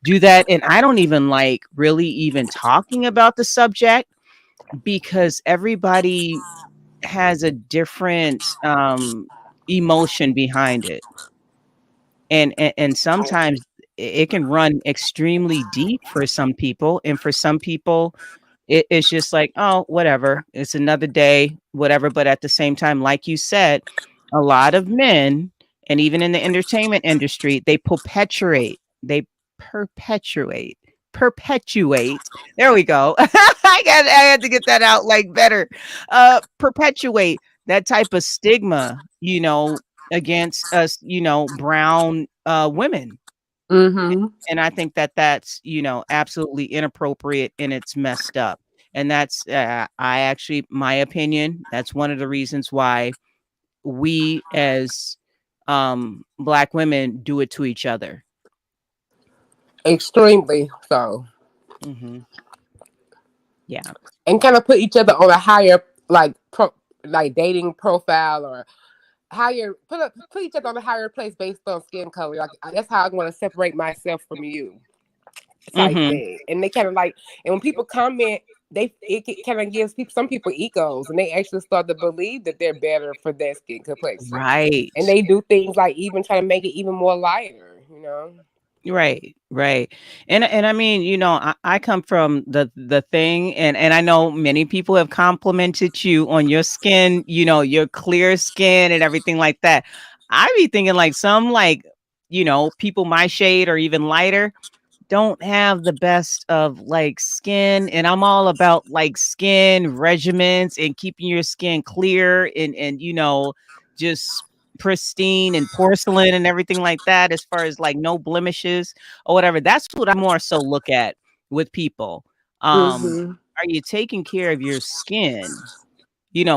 do that. And I don't even like really even talking about the subject, because everybody has a different emotion behind it, and sometimes it can run extremely deep for some people, and for some people it's just like, oh, whatever, it's another day, whatever. But at the same time, like you said, a lot of men, and even in the entertainment industry, they perpetuate. There we go. I had to get that out like better. Perpetuate that type of stigma, against us, brown women. And I think that's, absolutely inappropriate, and it's messed up. And that's, my opinion, that's one of the reasons why we as Black women do it to each other. Extremely so. Yeah. And kind of put each other on a higher, like, dating profile, or higher, put each other on a higher place based on skin color. Like, that's how I want to separate myself from you, type thing. And they kind of like, and when people comment, it kind of gives some people egos, and they actually start to believe that they're better for their skin complexion. Right. And they do things like even try to make it even more lighter, Right. And I mean, I come from the thing, and I know many people have complimented you on your skin, your clear skin and everything like that. I be thinking like some, like, people my shade or even lighter don't have the best of like skin, and I'm all about like skin regimens and keeping your skin clear and just pristine and porcelain and everything like that, as far as like no blemishes or whatever. That's what I more so look at with people. Are you taking care of your skin?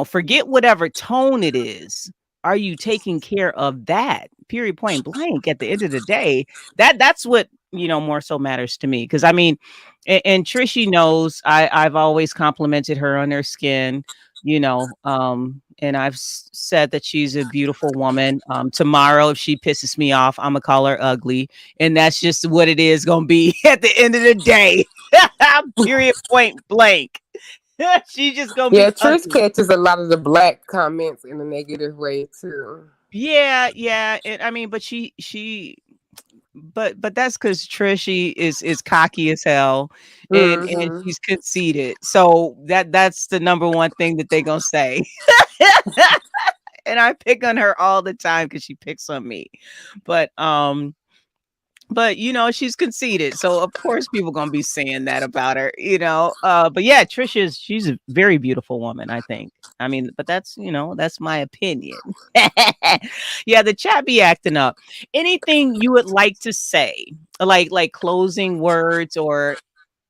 Forget whatever tone it is. Are you taking care of that? Period, point blank. At the end of the day, that's what more so matters to me. Because I mean, and Trishy knows I've always complimented her on her skin, and I've said that she's a beautiful woman. Tomorrow, if she pisses me off, I'm gonna call her ugly, and that's just what it is gonna be at the end of the day. Period, point blank. She's just gonna be Trish catches a lot of the Black comments in a negative way too. Yeah. And I mean, but she but that's because Trishy is cocky as hell, and Hmm. she's conceited. So that's the number one thing that they gonna say. And I pick on her all the time because she picks on me. But but she's conceited, so of course people gonna be saying that about her. But yeah, she's a very beautiful woman, I think. I mean, but that's my opinion. Yeah, the chat be acting up. Anything you would like to say, like closing words or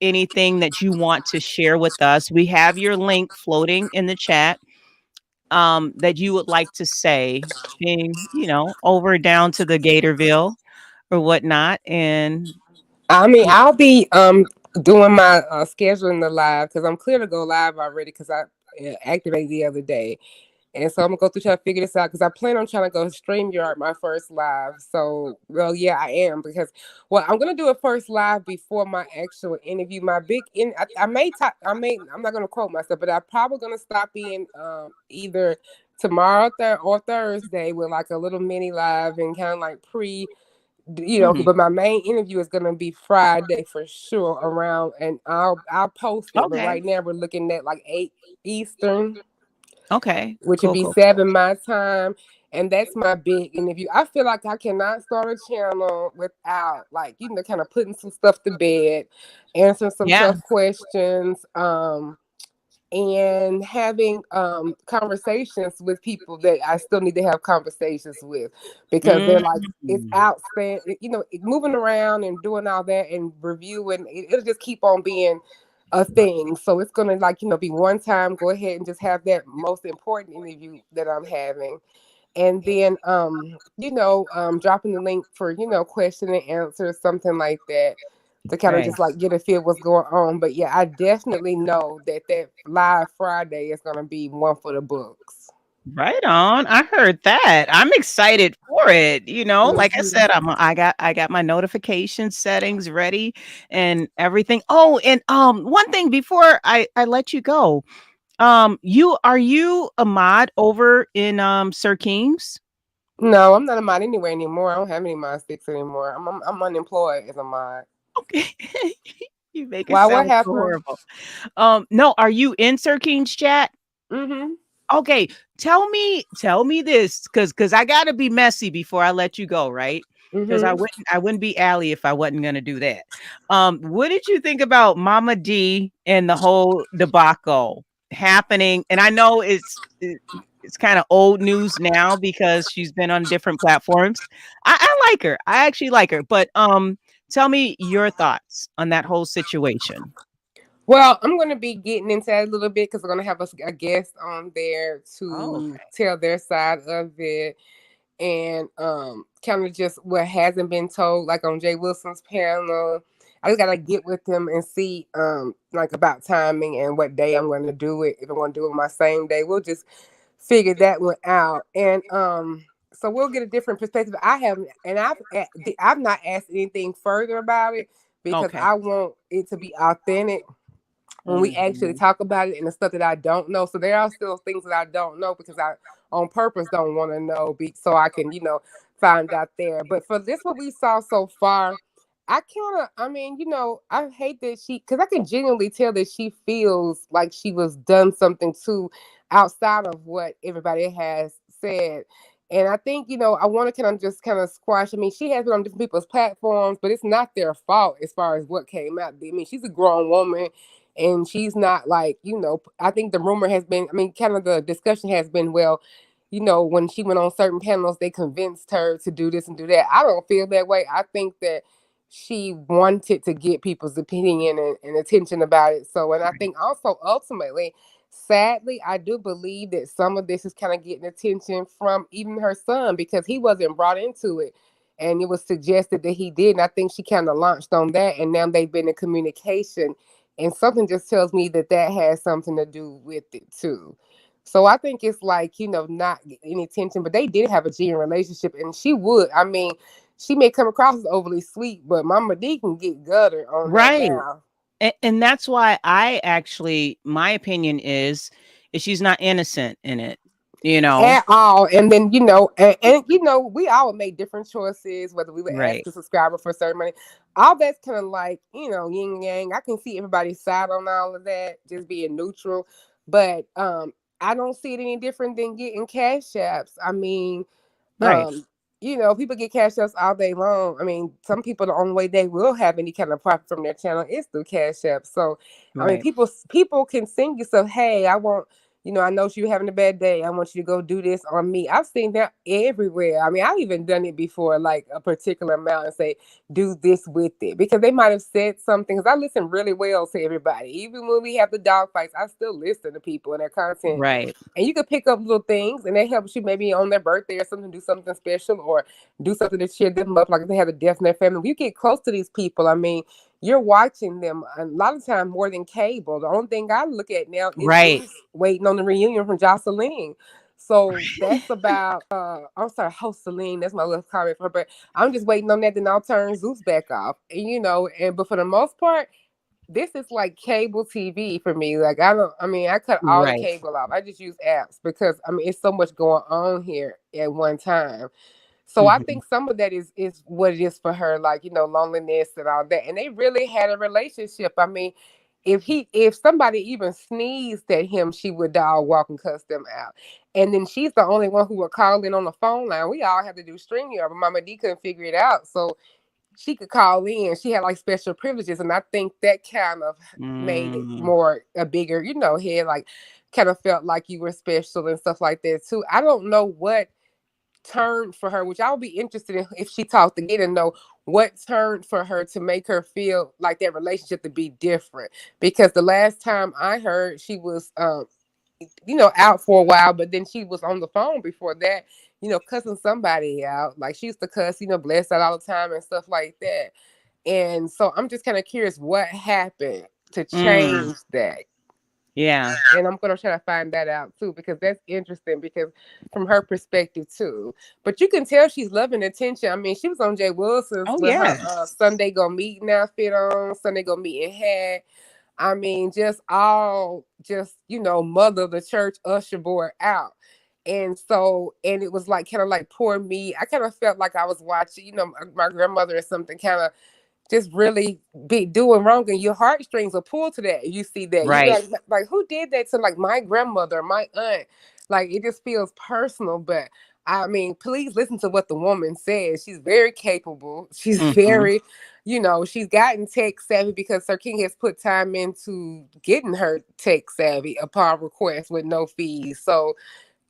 anything that you want to share with us? We have your link floating in the chat, that you would like to say, being over down to the Gatorville or whatnot. And I mean, y- I'll be doing my scheduling the live because I'm clear to go live already because I activated the other day. And so I'm gonna go through try to figure this out because I plan on trying to go StreamYard my first live. So, well, yeah, I am because I'm gonna do a first live before my actual interview. My big in I may talk, I'm not gonna quote myself, but I'm probably gonna stop in either tomorrow or Thursday with like a little mini live and kind of like mhm. but my main interview is gonna be Friday for sure around, and I'll post it. But Okay. right now we're looking at like 8 Eastern, Okay. which would Cool, be cool. 7 my time. And that's my big interview. I feel like I cannot start a channel without kind of putting some stuff to bed, answering some Yeah. tough questions, and having conversations with people that I still need to have conversations with because they're like it's Mm. outstanding, moving around and doing all that and reviewing it'll just keep on being a thing. So it's gonna be one time, go ahead and just have that most important interview that I'm having. And then dropping the link for, question and answer, something like that to kind of Right. just like get a feel what's going on. But yeah, I definitely know that live Friday is gonna be one for the books. Right on. I heard that. I'm excited for it. Like I Mhm. said, I got my notification settings ready and everything. Oh, and one thing before I let you go. Are you a mod over in Sir King's? No, I'm not a mod anywhere anymore. I don't have any mod sticks anymore. I'm unemployed as a mod. Okay. You make it Why? What sound so happened? horrible. No, are you in Sir King's chat? Mm-hmm. Okay, tell me this, cause I gotta be messy before I let you go, right? Because I Mm-hmm. wouldn't I wouldn't be Allie if I wasn't gonna do that. What did you think about Mama D and the whole debacle happening? And I know it's kind of old news now because she's been on different platforms. I like her. I actually like her. But tell me your thoughts on that whole situation. Well, I'm going to be getting into that a little bit because we're going to have a guest on there Oh, to okay. tell their side of it and kind of just what hasn't been told, like on Jay Wilson's panel. I just gotta get with them and see like about timing and what day I'm going to do it. If I'm going to do it my same day, we'll just figure that one out. And so we'll get a different perspective. I've not asked anything further about it because Okay. I want it to be authentic when we actually Mhm. talk about it and the stuff that I don't know. So there are still things that I don't know because I on purpose don't want to know so I can, find out there. But for this what we saw so far, I hate that because I can genuinely tell that she feels like she was done something too outside of what everybody has said. And I think, I want to kind of squash. I mean, she has been on different people's platforms, but it's not their fault as far as what came out. I mean, she's a grown woman and she's not like, I think the rumor has been, I mean, kind of the discussion has been, well, when she went on certain panels, they convinced her to do this and do that. I don't feel that way. I think that she wanted to get people's opinion and attention about it. So, and I think also ultimately, sadly, I do believe that some of this is kind of getting attention from even her son because he wasn't brought into it. And it was suggested that he did. And I think she kind of launched on that. And now they've been in communication. And something just tells me that that has something to do with it too. So I think it's like, not any attention, but they did have a genuine relationship. And I mean, she may come across as overly sweet, but Mama D can get gutter on that Right. now. And that's why my opinion is she's not innocent in it. you know? At all. And then, we all make different choices, whether we would ask Right. a subscriber for certain money. All that's kind of like, yin yang. I can see everybody's side on all of that, just being neutral. But I don't see it any different than getting cash apps. I mean, Right. people get cash apps all day long. I mean, some people, the only way they will have any kind of profit from their channel is through cash apps. So, I mean, Right. people can send you stuff. Hey, I want, I know you're having a bad day. I want you to go do this on me. I've seen that everywhere. I mean, I've even done it before, like a particular amount, and say, do this with it, because they might have said something. Because I listen really well to everybody. Even when we have the dog fights, I still listen to people and their content. Right. And you can pick up little things, and that helps you maybe on their birthday or something, do something special, or do something to cheer them up, like if they have a death in their family. When you get close to these people, I mean, you're watching them a lot of time more than cable. The only thing I look at now is Right. waiting on the reunion from Jocelyn. So that's about I'm sorry, host Celine. That's my little comment for her, but I'm just waiting on that. Then I'll turn Zeus back off. And but for the most part, this is like cable TV for me. Like I cut all the Right. cable off. I just use apps because it's so much going on here at one time. So I think some of that is what it is for her, like, loneliness and all that. And they really had a relationship. I mean, if somebody even sneezed at him, she would dog walk and cuss them out. And then she's the only one who would call in on the phone line. We all had to do StreamYard, but Mama D couldn't figure it out. So she could call in. She had like special privileges. And I think that kind of made it more a bigger, head, like kind of felt like you were special and stuff like that too. I don't know what turned for her, which I would be interested in if she talked again and know what turned for her to make her feel like that relationship to be different. Because the last time I heard, she was out for a while, but then she was on the phone before that, cussing somebody out. Like she used to cuss, bless out all the time and stuff like that. And so I'm just kind of curious what happened to change that. Yeah. And I'm going to try to find that out too, because that's interesting, because from her perspective too. But you can tell she's loving attention. I mean, she was on Jay Wilson's with her Sunday Go Meeting outfit on, Sunday Go Meeting hat. I mean, mother of the church, usher boy out. And so, and it was like kind of like poor me. I kind of felt like I was watching, my grandmother or something, kind of just really be doing wrong, and your heartstrings will pull to that. You see that, Right. like who did that to like my grandmother, my aunt? Like it just feels personal. But I mean, please listen to what the woman says. She's very capable. She's very, she's gotten tech savvy because Sir King has put time into getting her tech savvy upon request with no fees. So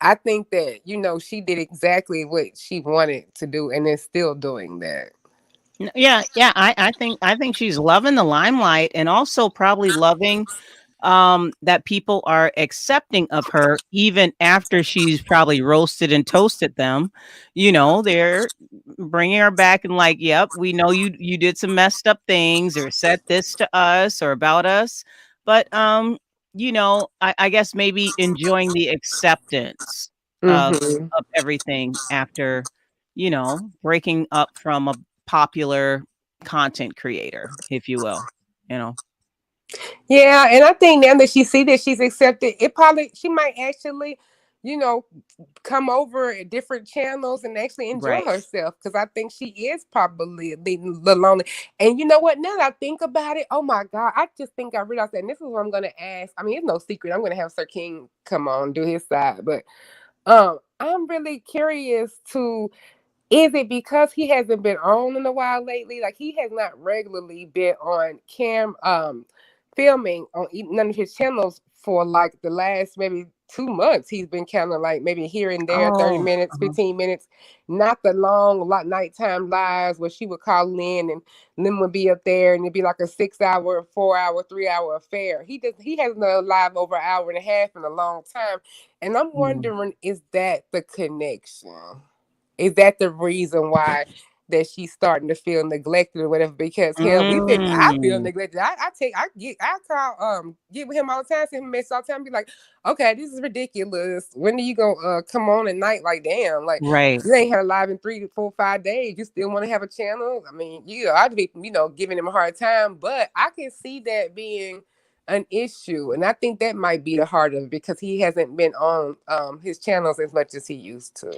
I think that, she did exactly what she wanted to do and is still doing that. Yeah, yeah. I think she's loving the limelight, and also probably loving that people are accepting of her even after she's probably roasted and toasted them. They're bringing her back and like, yep, we know you did some messed up things or said this to us or about us, but I guess maybe enjoying the acceptance of everything after breaking up from a popular content creator, if you will, you know. Yeah, and I think now that she see that she's accepted, she might actually, come over at different channels and actually enjoy Right. herself, because I think she is probably the lonely. And you know what? Now that I think about it, oh my God, I just think I realized that. And this is what I'm gonna ask. I mean, it's no secret. I'm gonna have Sir King come on do his side, but I'm really curious to. Is it because he hasn't been on in a while lately? Like he has not regularly been on filming on none of his channels for like the last maybe 2 months. He's been kind of like maybe here and there, 30 minutes, 15 minutes, not the long nighttime lives where she would call in and then would be up there and it'd be like a 6-hour, 4-hour, 3-hour affair. He hasn't done live over an hour and a half in a long time. And I'm wondering, is that the connection? Is that the reason why that she's starting to feel neglected or whatever? Because hell, I feel neglected. I call get with him all the time, send him a message all the time, be like, okay, this is ridiculous. When are you gonna come on at night? Like, damn, like Right. you ain't had a live in 3 to 4, 5 days. You still want to have a channel? I mean, I'd be, giving him a hard time, but I can see that being an issue. And I think that might be the heart of it because he hasn't been on his channels as much as he used to.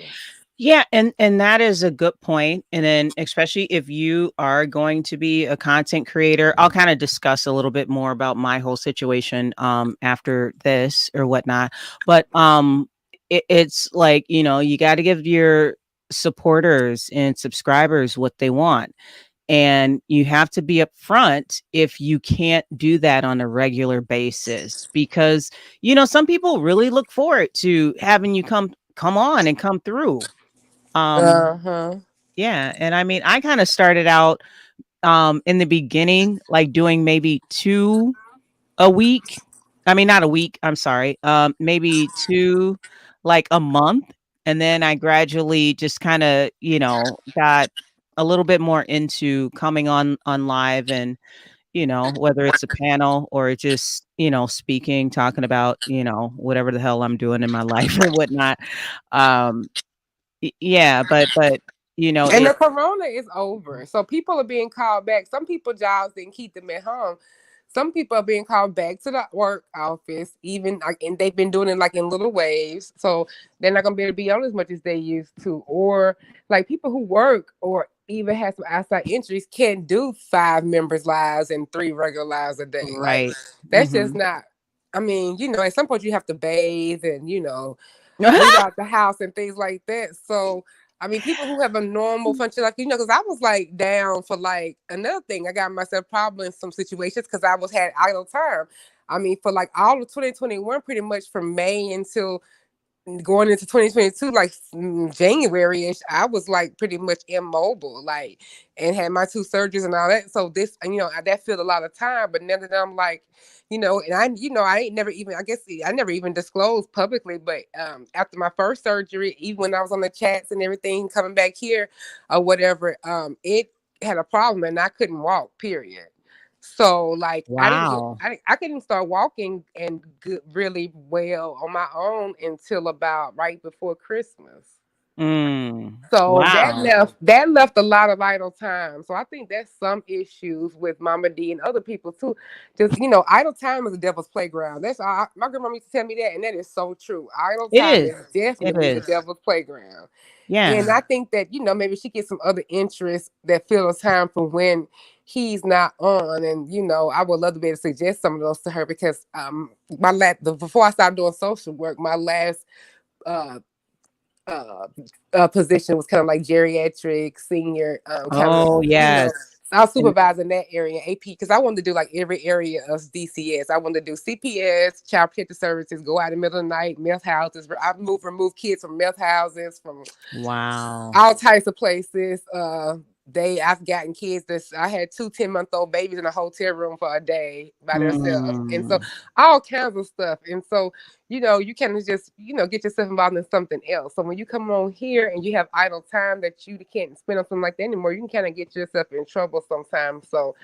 Yeah, and that is a good point. And then especially if you are going to be a content creator, I'll kind of discuss a little bit more about my whole situation after this or whatnot. But it's like, you know, you got to give your supporters and subscribers what they want. And you have to be upfront if you can't do that on a regular basis, because, you know, some people really look forward to having you come on and come through. Uh-huh. Yeah, and I mean, I kind of started out in the beginning like doing maybe 2 a week. I mean, not a week, I'm sorry. Maybe 2 like a month, and then I gradually just kind of, you know, got a little bit more into coming on live, and, you know, whether it's a panel or just, you know, speaking, talking about, you know, whatever the hell I'm doing in my life or whatnot. Um yeah, but you know, And the corona is over. So people are being called back. Some people jobs didn't keep them at home. Some people are being called back to the work office, even like, and they've been doing it like in little waves. So they're not gonna be able to be on as much as they used to. Or like people who work or even have some outside injuries can't do 5 members lives and 3 regular lives a day. right. Like that's Mhm. just not. I mean, you know, at some point you have to bathe and you know move out the house and things like that. So I mean, people who have a normal function, like, you know, because I was like down for like another thing. I got myself probably in some situations because I was had idle time. I mean, for like all of 2021, pretty much from May until going into 2022, like January-ish, I was like pretty much immobile, like, and had my 2 surgeries and all that. So this, you know, that filled a lot of time. But now that I'm like, you know, and I, you know, I ain't never even, I guess I never even disclosed publicly, but after my first surgery, even when I was on the chats and everything coming back here or whatever, it had a problem and I couldn't walk, period. So like Wow. I couldn't start walking and good, really well on my own until about right before Christmas. So Wow. that left a lot of idle time. So I think that's some issues with Mama D and other people too. Just you know, idle time is a devil's playground. That's all, my grandma used to tell me that, and that is so true. Idle It time is. is It definitely the is. devil's playground. And Yeah. I think that, you know, maybe she gets some other interests that fill the time for when he's not on. And, you know, I would love to be able to suggest some of those to her because before I started doing social work, my last uh position was kind of like geriatric senior kind of, Oh, you know, yes. I was And supervising that area AP because I wanted to do like every area of DCS. I wanted to do CPS, child protective services, go out in the middle of the night, meth houses. I remove kids from meth houses, from wow. all types of places. I've gotten kids that I had 2 10-month-old babies in a hotel room for a day by themselves. And so Mm. all kinds of stuff. And so, you know, you can just, you know, get yourself involved in something else. So when you come on here and you have idle time that you can't spend on something like that anymore, you can kind of get yourself in trouble sometimes. So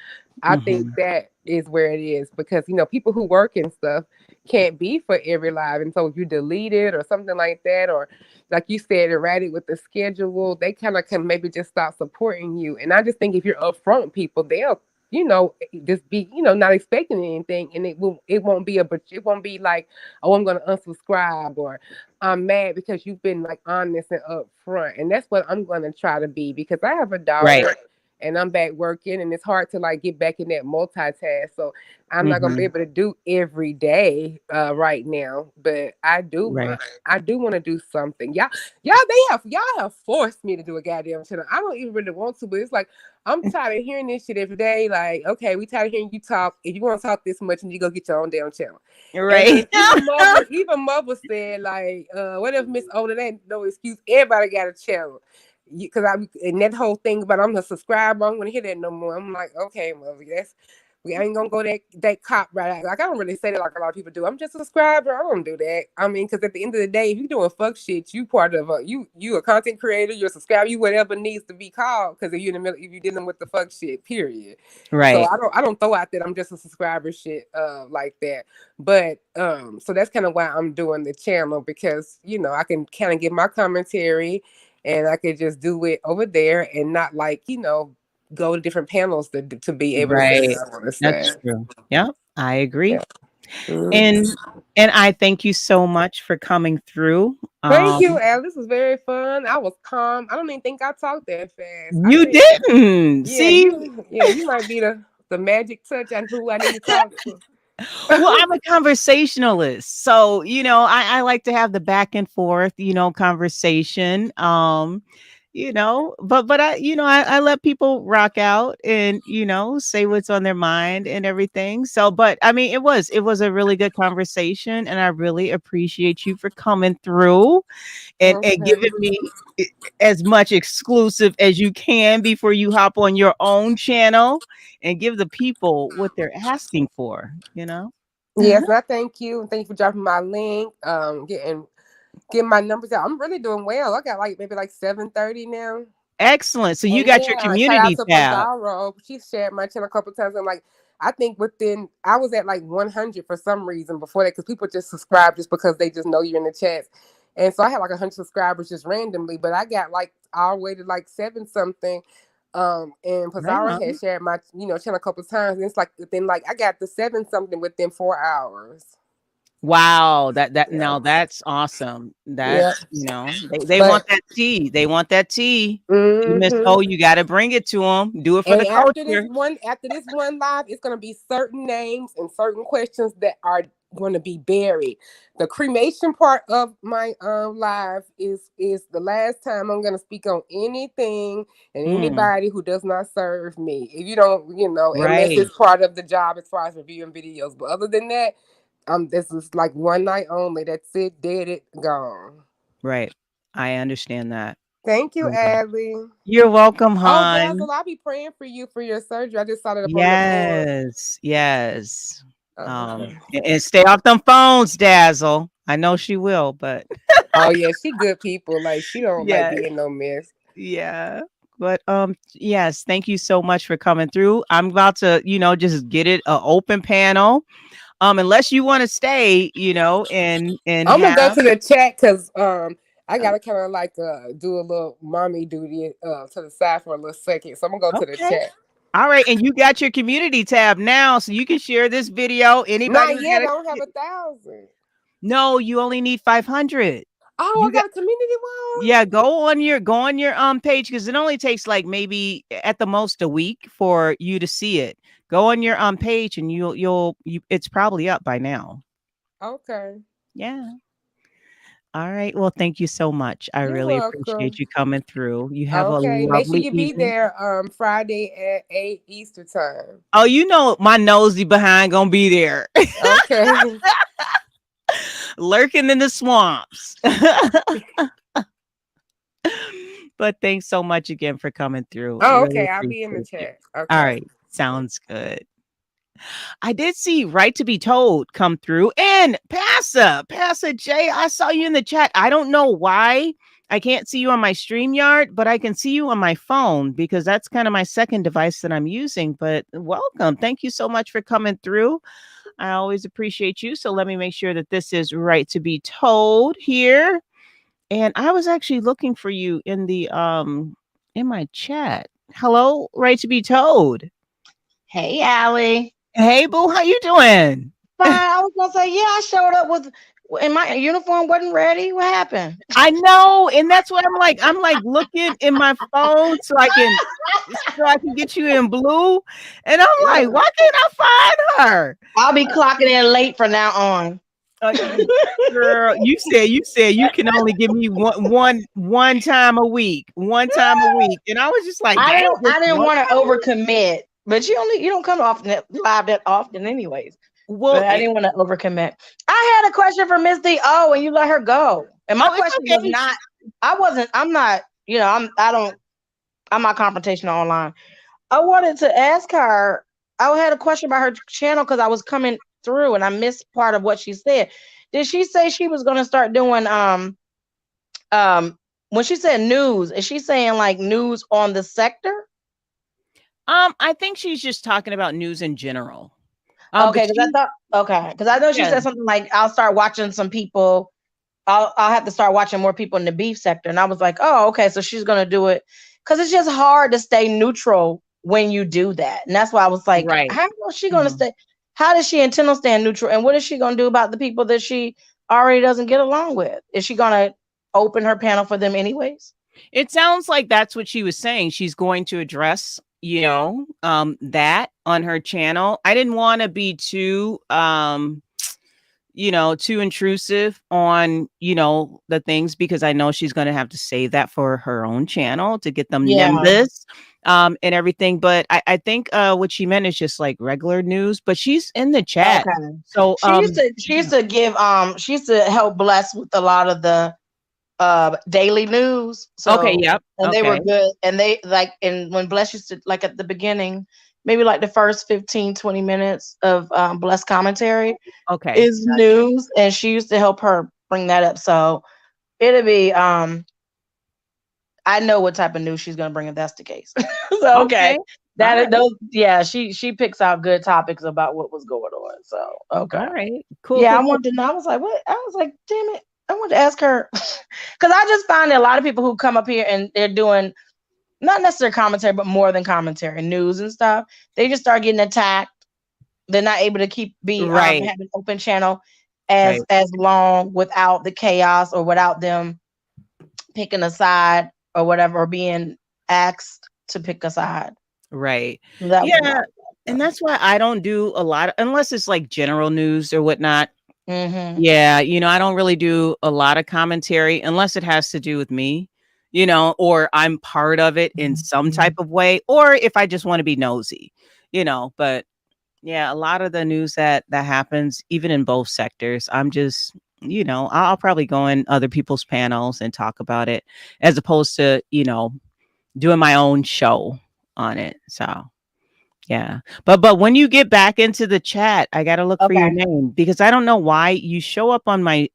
I think Mhm. that is where it is because, you know, people who work and stuff can't be for every live. And so if you delete it or something like that, or like you said, erratic with the schedule, they kind of can maybe just stop supporting you. And I just think if you're upfront with people, they'll, you know, just be, you know, not expecting anything, and it won't be it won't be like, oh, I'm gonna unsubscribe or I'm mad because you've been like honest and upfront. And that's what I'm gonna try to be because I have a Right. daughter and I'm back working and it's hard to like get back in that multitask. So I'm not gonna be Mhm. able to do every day right now, but Right. I do want to do something. Y'all have forced me to do a goddamn channel. I don't even really want to, but it's like I'm tired of hearing this shit every day. Like, okay, we tired of hearing you talk. If you want to talk this much, and you go get your own damn channel. And Right. then even mother said like, what if Miss Oda that ain't no excuse? Everybody got a channel. Because and that whole thing about I'm a subscriber, I don't want to hear that no more. I'm like, okay, mother, we ain't gonna go that cop right. Like I don't really say that like a lot of people do. I'm just a subscriber. I don't do that. I mean, because at the end of the day, if you're doing fuck shit, you part of you a content creator. You're a subscriber. You whatever needs to be called. Because if you're in the middle, if you're dealing with the fuck shit, period. So Right. I don't throw out that I'm just a subscriber shit like that. But so that's kind of why I'm doing the channel because you know I can kind of get my commentary and I could just do it over there and not like you know go to different panels to be able to say Right. what I want to say. That's true. Yeah. I agree. Yeah. Mhm. And I thank you so much for coming through. Thank you, Al. This was very fun. I was calm. I don't even think I talked that fast. I You think, didn't. See? you might be the magic touch on who I need to talk to. Well, I'm a conversationalist. So, I like to have the back and forth, conversation. But I let people rock out and, say what's on their mind and everything. So, but I mean, it was a really good conversation, and I really appreciate you for coming through and Okay. giving me as much exclusive as you can before you hop on your own channel and give the people what they're asking for, Yes, and I thank you. Thank you for dropping my link. Getting my numbers out. I'm really doing well. I got like maybe like 730 now. Excellent. So you And got your shout out community to tab. Pizarro. She shared my channel a couple times. I'm like, I think I was at like 100 for some reason before that because people just subscribe just because they just know you're in the chats. And so I had like 100 subscribers just randomly, but I got like all the way to like 7 something. And Right Pizarro on. had shared my channel a couple times, and it's like within like I got the 7 something within 4 hours. Wow, that Yeah, now that's awesome. yeah. That's, they But want that tea. They want that tea. Miss mhm. O, you got to bring it to them. Do it for And the culture. after this one live, it's gonna be certain names and certain questions that are going to be buried. The cremation part of my live is the last time I'm gonna speak on anything and Mm, anybody who does not serve me. If you don't, unless right, it's part of the job as far as reviewing videos. But other than that, this is like one night only. That's it, dead it, gone. right. I understand that. Thank you, Okay. Adley. You're welcome, Oh, hon. Dazzle, I'll be praying for you for your surgery. I just saw that up on the board. Yes, yes. Okay. And stay off them phones, Dazzle. I know she will, but Oh yeah, she good people. Like she don't like yeah, be in no mess. yeah. But yes, thank you so much for coming through. I'm about to, just get it an open panel. Unless you want to stay, and I'm gonna go have to the chat because I gotta kind of like do a little mommy duty to the side for a little second. So I'm gonna go to the okay. chat. All right, and you got your community tab now, so you can share this video. Anybody Not who's yet. got I it? don't have 1,000. No, you only need 500. Oh, I You got got a community one. Yeah, go on your page because it only takes like maybe at the most a week for you to see it. Go on your page and it's probably up by now. Okay. Yeah. All right. Well, thank you so much. I You're really appreciate welcome. you coming through. You have a Okay. Make sure lovely you be evening. there Friday at 8 Eastern time. Oh, my nosy behind gonna be there. Okay. Lurking in the swamps. But thanks so much again for coming through. Oh, Really okay. I'll be in the appreciate you. chat. All Okay. right. Sounds good. I did see Right to Be Told come through, and Passa Jay, I saw you in the chat. I don't know why I can't see you on my StreamYard, but I can see you on my phone because that's kind of my second device that I'm using. But welcome. Thank you so much for coming through. I always appreciate you. So let me make sure that this is Right to Be Told here. And I was actually looking for you in my chat. Hello, Right to Be Told. Hey, Allie. Hey, boo, how you doing? Fine. I was gonna say, yeah, I showed up and my uniform wasn't ready. What happened? I know, and that's what I'm like. I'm like looking in my phone so I can get you in blue, and I'm like, why can't I find her? I'll be clocking in late from now on. Girl, you said you can only give me one time a week, and I was just like, I damn, didn't want to overcommit, but you don't come off live that often, anyways. Well, but I didn't want to overcommit. I had a question for Miss D. Oh, and you let her go. And my question was not. I'm not. I'm not confrontational online. I wanted to ask her. I had a question about her channel because I was coming through and I missed part of what she said. Did she say she was going to start doing when she said news, is she saying like news on the sector? I think she's just talking about news in general. Okay, because I know she said something like, I'll start watching some people. I'll have to start watching more people in the beef sector. And I was like, oh, okay, so she's going to do it. Because it's just hard to stay neutral when you do that. And that's why I was like, right. How is she going to stay? how does she intend on staying neutral? And what is she going to do about the people that she already doesn't get along with? Is she going to open her panel for them anyways? It sounds like that's what she was saying. She's going to address, that on her channel. I didn't want to be too, too intrusive on, the things, because I know she's going to have to save that for her own channel to get them numbers, and everything. But I think what she meant is just like regular news, but she's in the chat. Okay. So she used to give, she used to help Bless with a lot of the daily news. So, okay, yep. And they were good. And they and when Bless used to, like at the beginning, maybe like the first 15-20 minutes of Bless commentary is news, and she used to help her bring that up. So it'll be I know what type of news she's gonna bring if that's the case. So she picks out good topics about what was going on. So all right, cool. Yeah, I wanted to know. I was like, what? I was like, damn it. I wanted to ask her because I just find that a lot of people who come up here and they're doing not necessarily commentary, but more than commentary, news and stuff, they just start getting attacked. They're not able to have an open channel as long without the chaos or without them picking a side or whatever, or being asked to pick a side. Right. And that's why I don't do a lot unless it's like general news or whatnot. Mm-hmm. Yeah, I don't really do a lot of commentary unless it has to do with me, or I'm part of it in some type of way, or if I just want to be nosy, but yeah, a lot of the news that happens, even in both sectors, I'm just, I'll probably go in other people's panels and talk about it as opposed to, doing my own show on it. So yeah. But when you get back into the chat, I got to look for your name, because I don't know why you show up on my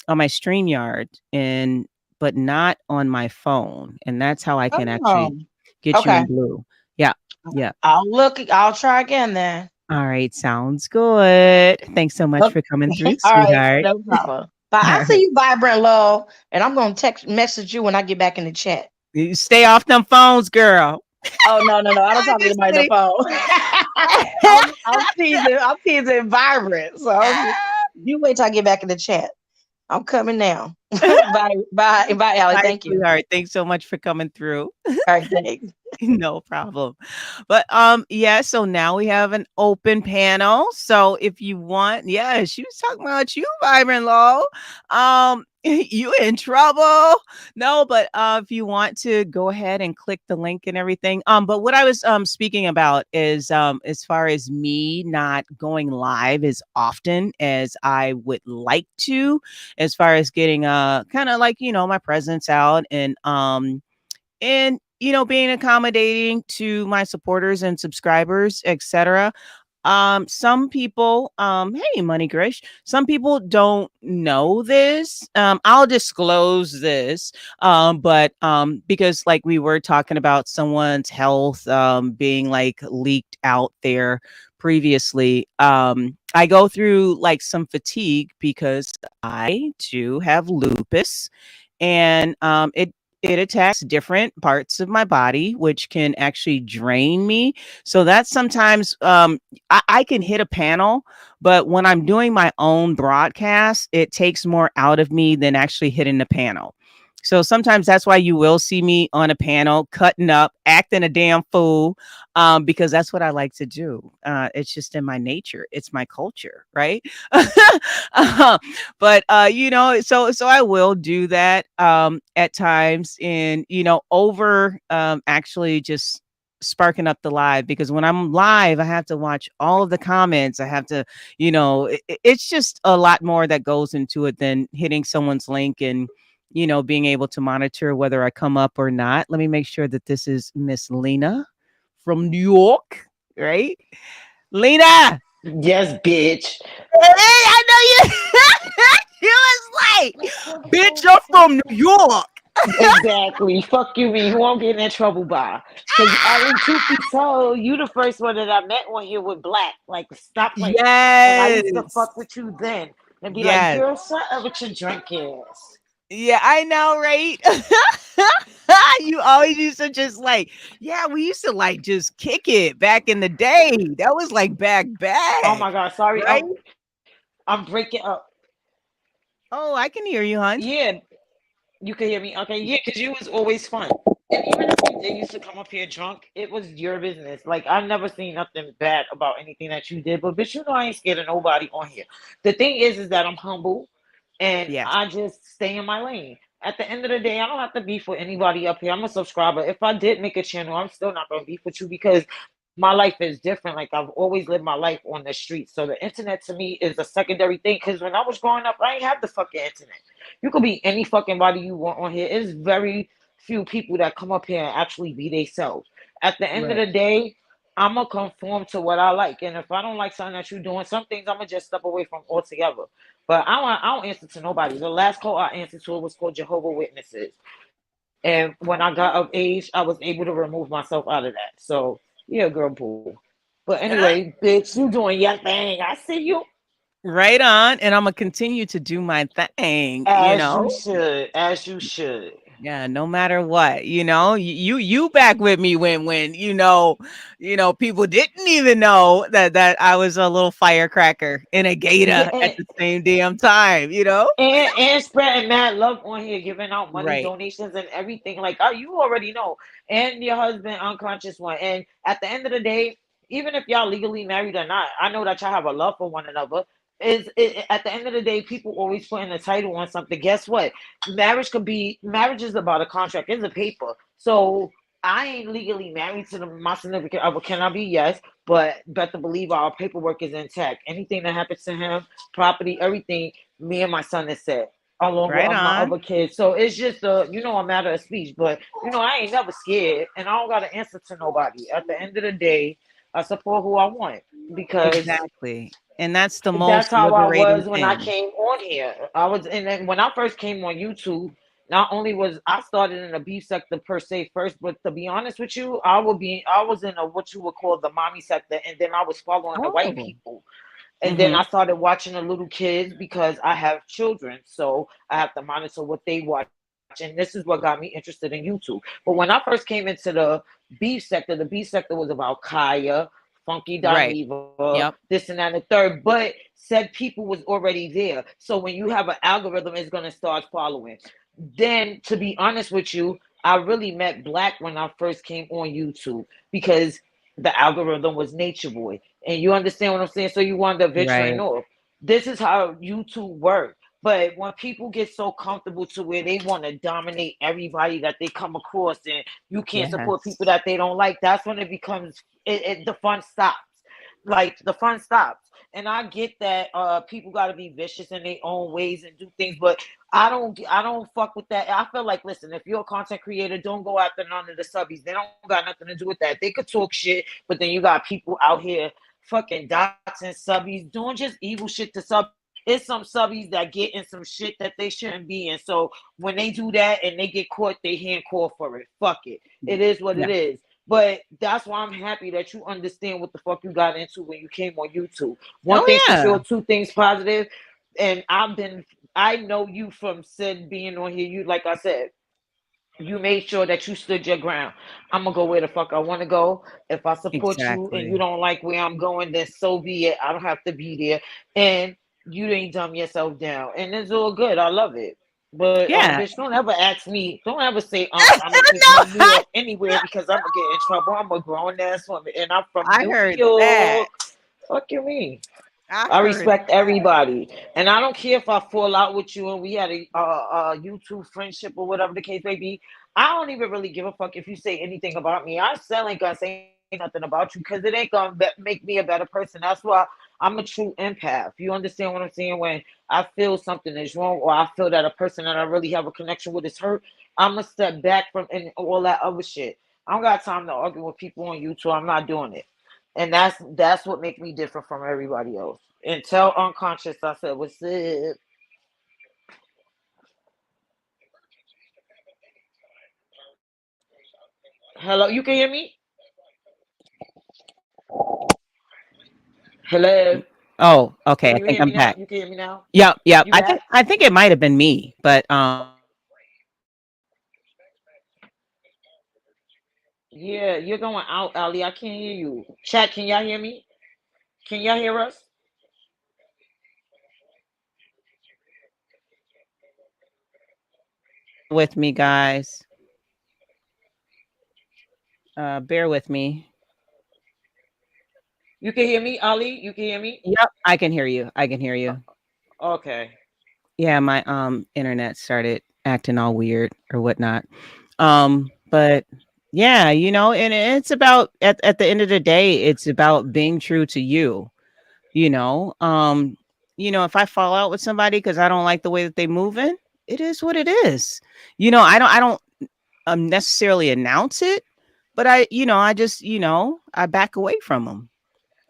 StreamYard but not on my phone. And that's how I can actually get you in blue. Yeah. Yeah. I'll try again then. All right. Sounds good. Thanks so much for coming through, sweetheart. Right, no problem. But I see you, Vibrant Love, and I'm going to message you when I get back in the chat. You stay off them phones, girl. Oh, no. I don't talk to anybody on the phone. I'm teasing Vibrant. So you wait till I get back in the chat. I'm coming now. Bye, Allie. Thank you. All right. Thanks so much for coming through. All right, thanks. No problem. But so now we have an open panel. So if you want, she was talking about you, Vibrant Law. You in trouble. No, but if you want to go ahead and click the link and everything. But what I was speaking about is as far as me not going live as often as I would like to, as far as getting kind of like, my presence out and being accommodating to my supporters and subscribers, etc. Some people, hey, Money Grish, some people don't know this. I'll disclose this, but because like we were talking about someone's health being like leaked out there previously, I go through like some fatigue because I too have lupus, and it attacks different parts of my body, which can actually drain me. So that's sometimes I can hit a panel, but when I'm doing my own broadcast, it takes more out of me than actually hitting the panel. So sometimes that's why you will see me on a panel cutting up, acting a damn fool, because that's what I like to do. It's just in my nature. It's my culture, right? But so I will do that at times, and over actually just sparking up the live, because when I'm live, I have to watch all of the comments. I have to, it's just a lot more that goes into it than hitting someone's link and being able to monitor whether I come up or not. Let me make sure that this is Miss Lena from New York, right? Lena. Yes, bitch. Hey, I know you. You was like, bitch, you're from New York. Exactly. Fuck you, me. Who I'm getting in trouble by? Because I mean, truth be told, you the first one that I met on here with Black. Like, stop. Like, yes. I used to fuck with you then and be like, girl, shut up with your drink ass. Yeah, I know, right? You always used to just like, yeah, we used to like just kick it back in the day. That was like Oh back, my God, sorry, right? I'm breaking up. Oh, I can hear you, hon. Yeah, you can hear me. Okay, yeah, because you was always fun. And even if you did used to come up here drunk, it was your business. Like I never seen nothing bad about anything that you did. But bitch, you know I ain't scared of nobody on here. The thing is that I'm humble and Yes. I just stay in my lane. At the end of the day, I don't have to beef with anybody up here. I'm a subscriber. If I did make a channel, I'm still not gonna beef with you because my life is different. Like I've always lived my life on the street. So the internet to me is a secondary thing. Cause when I was growing up, I ain't have the fucking internet. You could be any fucking body you want on here. It's very few people that come up here and actually be themselves. At the end of Right. the day, I'm gonna conform to what I like, and if I don't like something that you're doing, some things I'm gonna just step away from altogether. But I don't answer to nobody. The last call I answered to was called Jehovah Witnesses, and when I got of age, I was able to remove myself out of that. So yeah, girl, boo. But Yeah. anyway, bitch, you doing your thing. I see you Right on. And I'm gonna continue to do my thing, you as you know? should, as you should. Yeah, no matter what, you back with me when people didn't even know that I was a little firecracker and a Yeah, gator at the same damn time, you know? and spreading mad love on here, giving out money Right. donations and everything. Like, oh, you already know. And your husband, unconscious one. And at the end of the day, even if y'all legally married or not, I know that y'all have a love for one another. At the end of the day, people always putting a title on something. Guess what? Marriage is about a contract. It's a paper. So I ain't legally married to my significant other. Can I be? Yes, but better believe our paperwork is intact. Anything that happens to him, property, everything, me and my son is set, along with Right my on. other kids. So it's just a matter of speech. But I ain't never scared, and I don't got to answer to nobody. At the end of the day, I support who I want because Exactly. And that's the that's most how I liberating was when I thing. came on here. And then when I first came on YouTube, not only was I started in a beef sector per se first, but to be honest with you, I was in a what you would call the mommy sector, and then I was following the white Oh. people. And then I Mhm. started watching the little kids because I have children, so I have to monitor what they watch. And this is what got me interested in YouTube. But when I first came into the beef sector was about Kaya, Funky Right. Dineva, Yep. this and that and the third. But said people was already there. So when you have an algorithm, it's gonna start following. Then, to be honest with you, I really met Black when I first came on YouTube because the algorithm was Nature Boy. And you understand what I'm saying? So you wanted to venturing Right. off. This is how YouTube works. But when people get so comfortable to where they want to dominate everybody that they come across and you can't support people Yes. that they don't like, that's when it becomes the fun stops. Like the fun stops. And I get that people gotta be vicious in their own ways and do things, but I don't fuck with that. I feel like listen, if you're a content creator, don't go after none of the subbies. They don't got nothing to do with that. They could talk shit, but then you got people out here fucking dots and subbies doing just evil shit to sub. It's some subbies that get in some shit that they shouldn't be in. So when they do that and they get caught, they hand call for it. Fuck it. It is what Yeah. it is. But that's why I'm happy that you understand what the fuck you got into when you came on YouTube. One Oh, thing for yeah. sure, two things positive, and I know you from Sid being on here. You like I said, you made sure that you stood your ground. I'm gonna go where the fuck I want to go. If I support you and you Exactly. don't like where I'm going, then so be it. I don't have to be there. And you ain't dumb yourself down, and it's all good. I love it. But Yeah. bitch, don't ever ask me. Don't ever say I'm gonna take my No, meal anywhere because I'm gonna get in trouble. I'm a grown ass woman, and I'm from I New heard that. York. Fuck you mean? I I heard respect that. everybody, and I don't care if I fall out with you and we had a YouTube friendship or whatever the case may be. I don't even really give a fuck if you say anything about me. I still ain't gonna say nothing about you because it ain't gonna make me a better person. That's why I'm a true empath. You understand what I'm saying? When I feel something is wrong or I feel that a person that I really have a connection with is hurt, I'm gonna step back from and all that other shit. I don't got time to argue with people on YouTube. I'm not doing it, and that's what makes me different from everybody else. Until unconscious, I said, "What's up?" Hello, you can hear me? Hello, Oh, okay. can I you think hear I'm me now? back. You can hear me now? Yep, yep. You I back? think I think it might have been me, but Yeah, you're going out, Ali. I can't hear you. Chat, can y'all hear me? Can y'all hear us? With me, guys. Bear with me. You can hear me, Ali? You can hear me? Yep, I can hear you. I can hear you. Okay. Yeah, my internet started acting all weird or whatnot. But yeah, and it's about at the end of the day, it's about being true to you, you know. If I fall out with somebody because I don't like the way that they moving, it is what it is. I don't necessarily announce it, but I just, I back away from them.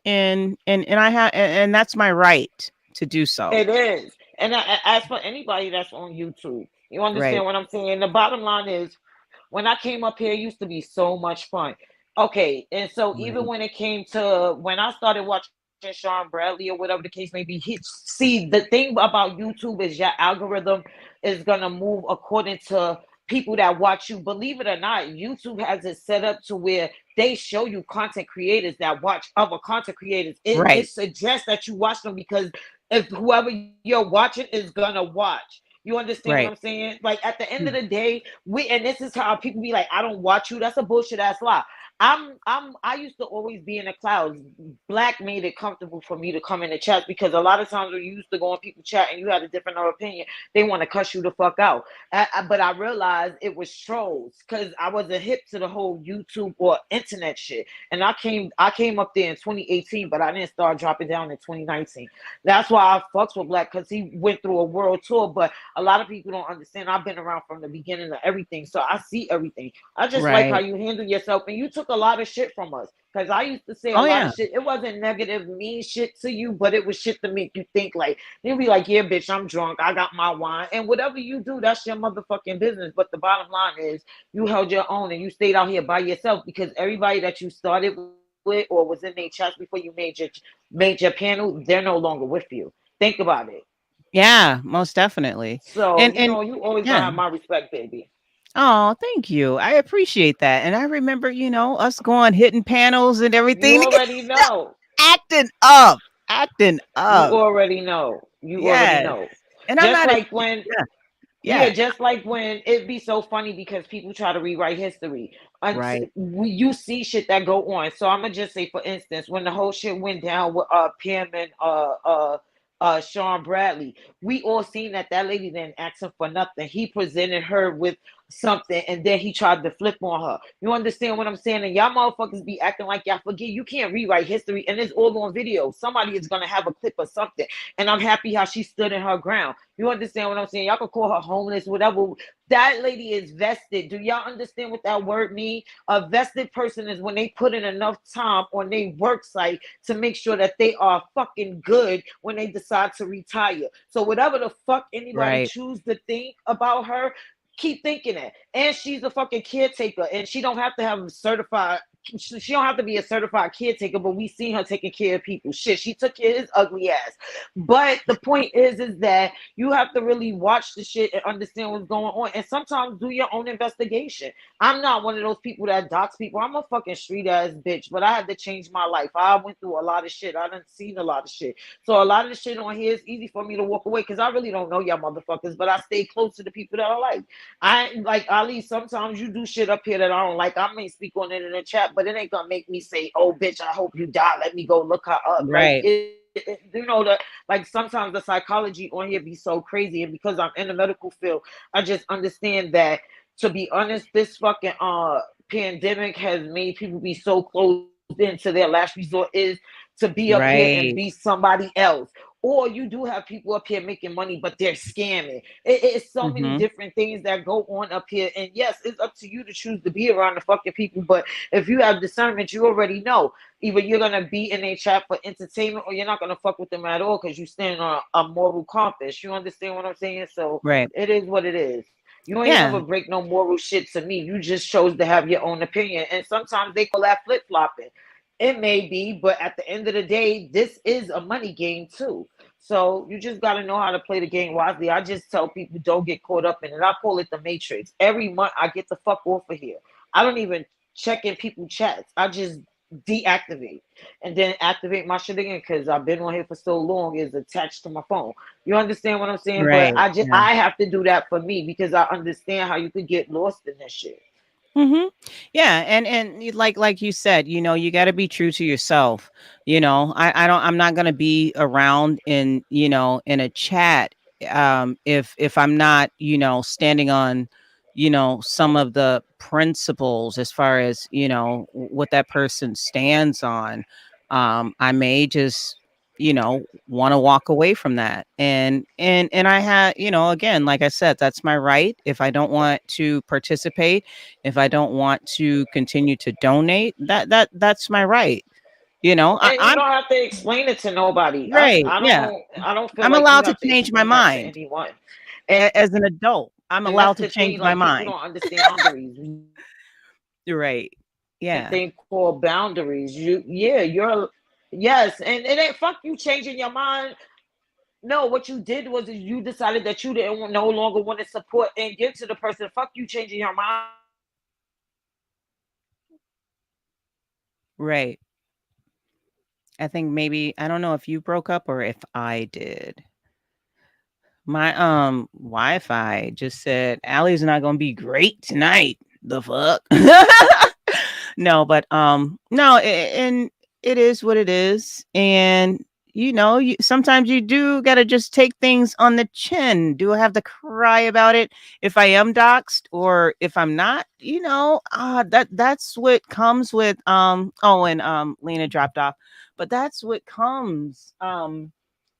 And I have and that's my right to do so. It is. And as for anybody that's on YouTube, you Right. understand what I'm saying? The bottom line is, when I came up here, it used to be so much fun. Okay, and so even Right. when it came to when I started watching Sean Bradley or whatever the case may be, see, the thing about YouTube is your algorithm is gonna move according to people that watch you. Believe it or not, YouTube has it set up to where they show you content creators that watch other content creators. It Right. suggests that you watch them because if whoever you're watching is gonna watch. You understand what Right. I'm saying? Like at the end of Mm. the day, and this is how people be like, I don't watch you. That's a bullshit ass lie. I used to always be in the clouds. Black made it comfortable for me to come in the chat because a lot of times when you used to go on people chat and you had a different opinion, they want to cuss you the fuck out. But I realized it was trolls because I wasn't hip to the whole YouTube or internet shit. And I came up there in 2018, but I didn't start dropping down in 2019. That's why I fucks with Black, because he went through a world tour. But a lot of people don't understand. I've been around from the beginning of everything, so I see everything. I just like how Right. you handle yourself, and you took a lot of shit from us. Because I used to say a Oh lot yeah. of shit. It wasn't negative, mean shit to you, but it was shit to make you think. Like, you'd be like, yeah, bitch, I'm drunk. I got my wine. And whatever you do, that's your motherfucking business. But the bottom line is you held your own and you stayed out here by yourself, because everybody that you started with or was in their chats before you made your panel, they're no longer with you. Think about it. Yeah, most definitely. So, And you always gonna yeah. have my respect, baby. Oh, thank you. I appreciate that. And I remember, us going hitting panels and You everything to get already know. acting up. Acting You up. already know. You already Yes. know. And I'm Just not a like when, yeah. yeah, Yeah. just like when it'd be so funny because people try to rewrite history. Right. You see shit that go on. So I'm gonna just say, for instance, when the whole shit went down with Pam and Sean Bradley, we all seen that lady didn't ask him for nothing. He presented her with something and then he tried to flip on her. You understand what I'm saying? And y'all motherfuckers be acting like y'all forget. You can't rewrite history, and it's all on video. Somebody is gonna have a clip or something. And I'm happy how she stood in her ground. You understand what I'm saying? Y'all can call her homeless, whatever. That lady is vested. Do y'all understand what that word means? A vested person is when they put in enough time on their work site to make sure that they are fucking good when they decide to retire. So whatever the fuck anybody Right. choose to think about her, keep thinking it. And she's a fucking caretaker, and she don't have to have a certified. She don't have to be a certified caretaker, but we seen her taking care of people. Shit, she took care of his ugly ass. But the point is that you have to really watch the shit and understand what's going on, and sometimes do your own investigation. I'm not one of those people that dox people. I'm a fucking street ass bitch, but I had to change my life. I went through a lot of shit. I done seen a lot of shit. So a lot of the shit on here is easy for me to walk away because I really don't know y'all motherfuckers, but I stay close to the people that I like. I like Ali. Sometimes you do shit up here that I don't like. I may speak on it in the chat, but it ain't gonna make me say, "Oh, bitch, I hope you die. Let me go look her up." Like Right. that. Like sometimes the psychology on here be so crazy, and because I'm in the medical field, I just understand that. To be honest, this fucking pandemic has made people be so closed into their last resort is to be up here and Right. be somebody else. Or you do have people up here making money, but they're scamming. It's so many Mhm. different things that go on up here. And yes, it's up to you to choose to be around the fucking people. But if you have discernment, you already know. Either you're gonna be in a chat for entertainment, or you're not gonna fuck with them at all because you stand on a moral compass. You understand what I'm saying? So Right. it is what it is. You ain't Yeah. never break no moral shit to me. You just chose to have your own opinion. And sometimes they call that flip flopping. It may be, but at the end of the day, this is a money game too. So you just got to know how to play the game wisely. I just tell people don't get caught up in it. I call it the matrix. Every month I get the fuck off of here. I don't even checking people chats. I just deactivate and then activate my shit again because I've been on here for so long. Is attached to my phone. You understand what I'm saying? Right. But Yeah. I have to do that for me because I understand how you could get lost in this shit. Yeah, and like you said, you got to be true to yourself. I'm not gonna be around in in a chat if I'm not standing on some of the principles as far as what that person stands on. I may just want to walk away from that, and I had again, like I said, that's my right. If I don't want to participate, if I don't want to continue to donate, that's my right. And you I'm don't have to explain it to nobody. right. I Yeah, don't feel I'm like you allowed to have to change my explain that to mind anyone. And as an adult. I'm and that's allowed to the change thing, my like people mind. don't understand boundaries. You're right. A Yeah. thing called boundaries. You're yes, and it ain't fuck you changing your mind. No, what you did was you decided that you didn't no longer want to support and give to the person. Fuck you changing your mind. Right. I think maybe I don't know if you broke up or if I did. My Wi-Fi just said Allie's not gonna be great tonight. The fuck? No, but no, and it is what it is. And sometimes you do gotta just take things on the chin. Do I have to cry about it if I am doxxed or if I'm not? That's what comes with oh, and Lena dropped off. But that's what comes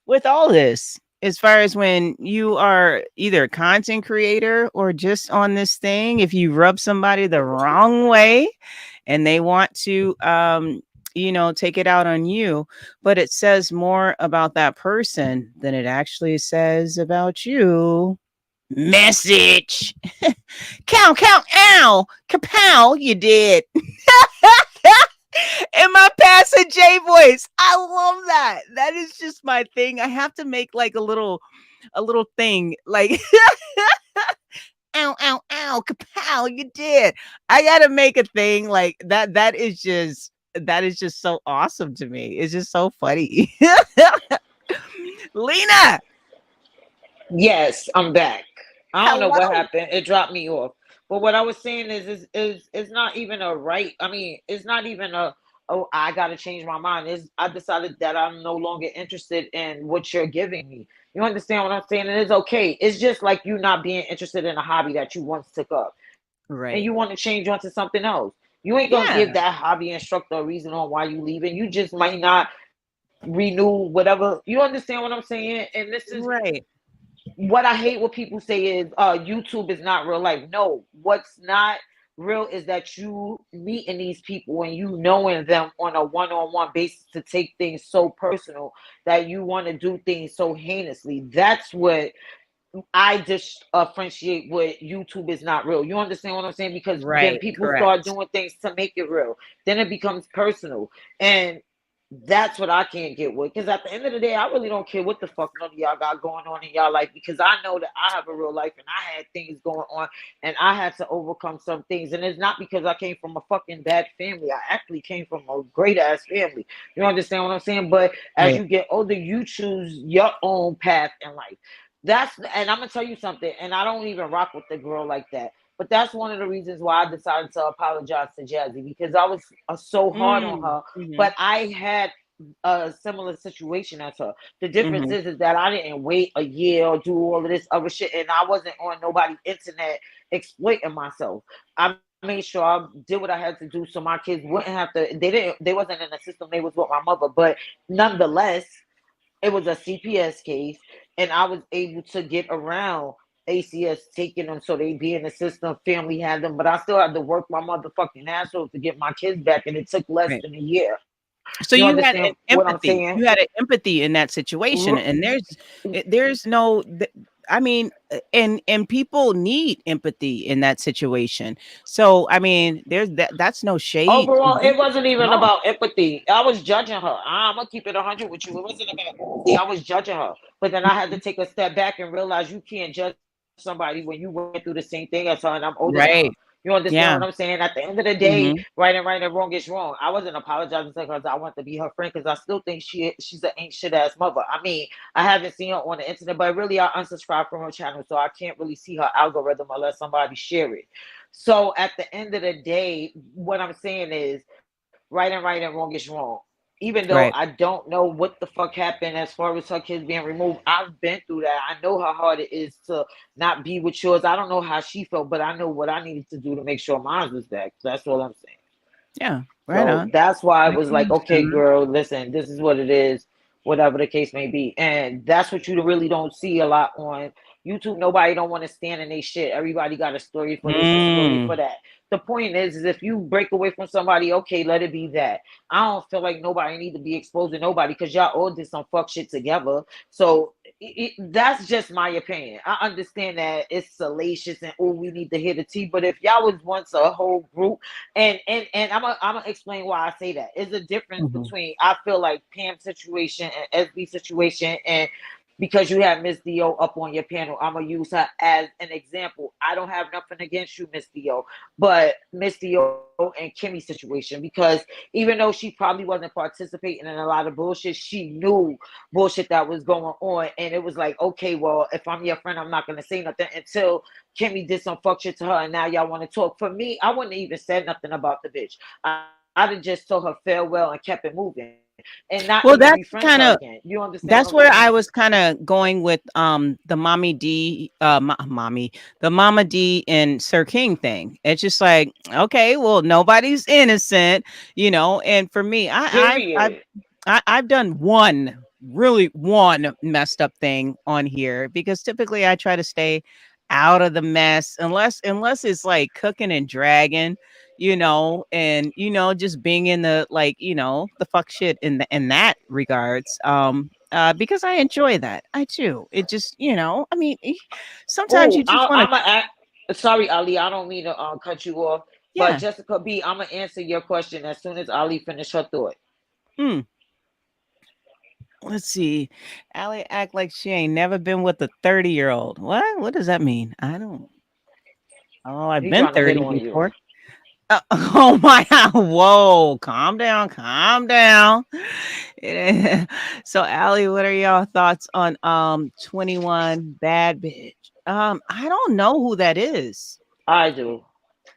with all this, as far as when you are either a content creator or just on this thing, if you rub somebody the wrong way and they want to take it out on you, but it says more about that person than it actually says about you. Message. Count, ow, kapow, you did. In my Pastor J voice. I love that. That is just my thing. I have to make like a little thing like ow, ow, kapow, you did. I gotta make a thing like that. That is just so awesome to me. It's just so funny. Lena. Yes, I'm back. I don't know what Hello. happened. It dropped me off. But what I was saying is it's not even a right. I mean, it's not even a oh I gotta change my mind. Is I decided that I'm no longer interested in what you're giving me. You understand what I'm saying? And it's okay. It's just like you not being interested in a hobby that you once took up and Right. you want to change onto something else. You ain't gonna Yeah. give that hobby instructor a reason on why you leaving. You just might not renew whatever. You understand what I'm saying? And this is Right. what I hate what people say is YouTube is not real life. No, what's not real is that you meeting these people and you knowing them on a one-on-one basis to take things so personal that you want to do things so heinously. That's what I differentiate what YouTube is not real. You understand what I'm saying? Because then Right. people start Correct. doing things to make it real. Then it becomes personal. And that's what I can't get with. Because at the end of the day, I really don't care what the fuck none of y'all got going on in y'all life. Because I know that I have a real life and I had things going on and I had to overcome some things. And it's not because I came from a fucking bad family. I actually came from a great ass family. You understand what I'm saying? But as Right. you get older, you choose your own path in life. And I'm gonna tell you something, and I don't even rock with the girl like that. But that's one of the reasons why I decided to apologize to Jazzy because I was so hard on her. Mm-hmm. But I had a similar situation as her. The difference Mm-hmm. is that I didn't wait a year or do all of this other shit, and I wasn't on nobody's internet exploiting myself. I made sure I did what I had to do so my kids wouldn't have to. They wasn't in the system. They was with my mother, but nonetheless it was a CPS case, and I was able to get around ACS taking them so they be in the system. Family had them, but I still had to work my motherfucking ass off to get my kids back, and it took less Right. than a year. So You you had an understand what I'm empathy. saying? You had an empathy in that situation, and there's no. I mean, and people need empathy in that situation. So I mean, there's that's no shade to Overall, you it wasn't at even all. about empathy. I was judging her. I'm gonna keep it 100 with you. It wasn't about empathy. I was judging her, but then I had to take a step back and realize you can't judge somebody when you went through the same thing as her, and I'm older than her. Right. You understand what I'm saying? At the end of the day, Mhm. right and wrong is wrong. I wasn't apologizing to her because I want to be her friend because I still think she's an ain't shit ass mother. I mean, I haven't seen her on the internet, but really I unsubscribed from her channel, so I can't really see her algorithm unless somebody share it. So at the end of the day, what I'm saying is right and wrong is wrong. Even though Right. I don't know what the fuck happened as far as her kids being removed, I've been through that. I know how hard it is to not be with yours. I don't know how she felt, but I know what I needed to do to make sure mine was back. That's all I'm saying. Yeah. Right So on. that's why I I was like, okay, understand. girl, listen, this is what it is, whatever the case may be. And that's what you really don't see a lot on YouTube. Nobody don't want to stand in their shit. Everybody got a story for this, a story Mm. for that. The point is if you break away from somebody, okay, let it be that. I don't feel like nobody need to be exposed to nobody because y'all all did some fuck shit together. So that's just my opinion. I understand that it's salacious and oh, we need to hear the tea. But if y'all was once a whole group, and I'm gonna explain why I say that. It's a difference Mhm. between I feel like Pam situation and SB situation, and because you have Miss Dio up on your panel, I'm gonna use her as an example. I don't have nothing against you, Miss Dio, but Miss Dio and Kimmy situation, because even though she probably wasn't participating in a lot of bullshit, she knew bullshit that was going on, and it was like, okay, well, if I'm your friend, I'm not gonna say nothing until Kimmy did some fuck shit to her, and now y'all want to talk. For me, I wouldn't even said nothing about the bitch. I'd have just told her farewell and kept it moving, and not Well, even that's befriend kind her of again. You understand what that's I'm where I saying? was kind of going with the mommy D the Mama D and Sir King thing. It's just like, okay, well, nobody's innocent, and for me, Period. I've done one messed up thing on here because typically I try to stay out of the mess unless it's like cooking and dragging, and just being in the like, the fuck shit in that regards. Because I enjoy that. I do. It just, I mean, sometimes you Oh, just want to, I'm gonna act. Sorry, Ali. I don't mean to cut you off, but yeah. Jessica B, I'm gonna answer your question as soon as Ali finish her thought. Hmm. Let's see. Allie act like she ain't never been with a 30-year-old. What? What does that mean? I don't. Oh, I've He been trying to hit 30 on you. before. Oh my whoa, calm down, calm down. So Allie, what are y'all thoughts on 21 Bad Bitch? I don't know who that is. I do.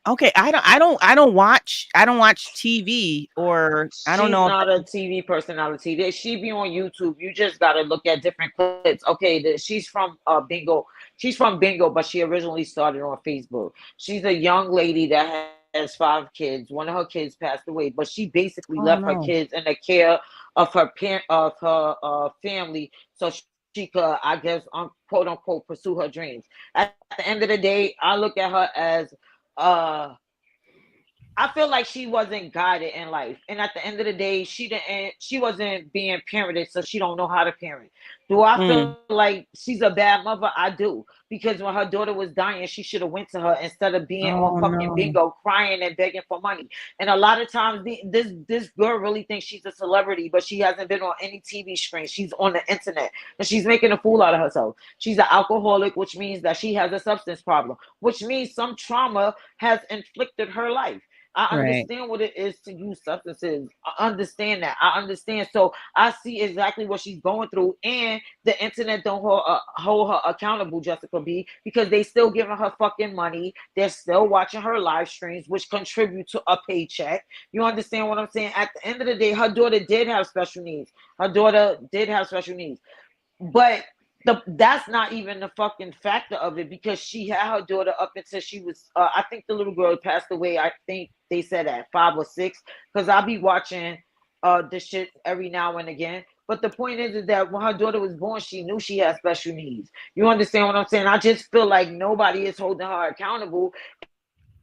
Okay, I don't watch TV, or I don't She's know if not a TV personality. She be on YouTube. You just gotta look at different clips. Okay, she's from Bingo. She's from Bingo, but she originally started on Facebook. She's a young lady that has 5 kids. One of her kids passed away, but she basically oh left her no. kids in the care of her parent of her family, so she could, I guess, quote unquote, pursue her dreams. At the end of the day, I look at her as uh I feel like she wasn't guided in life, and at the end of the day, she wasn't being parented, so she don't know how to parent. Do I Mm. feel like she's a bad mother? I do, because when her daughter was dying, she should have went to her instead of being on Oh fucking no. Bingo, crying and begging for money. And a lot of times, this girl really thinks she's a celebrity, but she hasn't been on any TV screen. She's on the internet, and she's making a fool out of herself. She's an alcoholic, which means that she has a substance problem, which means some trauma has inflicted her life. I Right. understand what it is to use substances. I understand that. I understand. So I see exactly what she's going through, and the internet don't hold her accountable, Jessica B, because they still giving her fucking money. They're still watching her live streams, which contribute to a paycheck. You understand what I'm saying? At the end of the day, her daughter did have special needs. Her daughter did have special needs, but that's not even the fucking factor of it, because she had her daughter up until she was I think the little girl passed away, I think they said at 5 or 6, because I'll be watching this shit every now and again. But the point is that when her daughter was born, she knew she had special needs. You understand what I'm saying? I just feel like nobody is holding her accountable,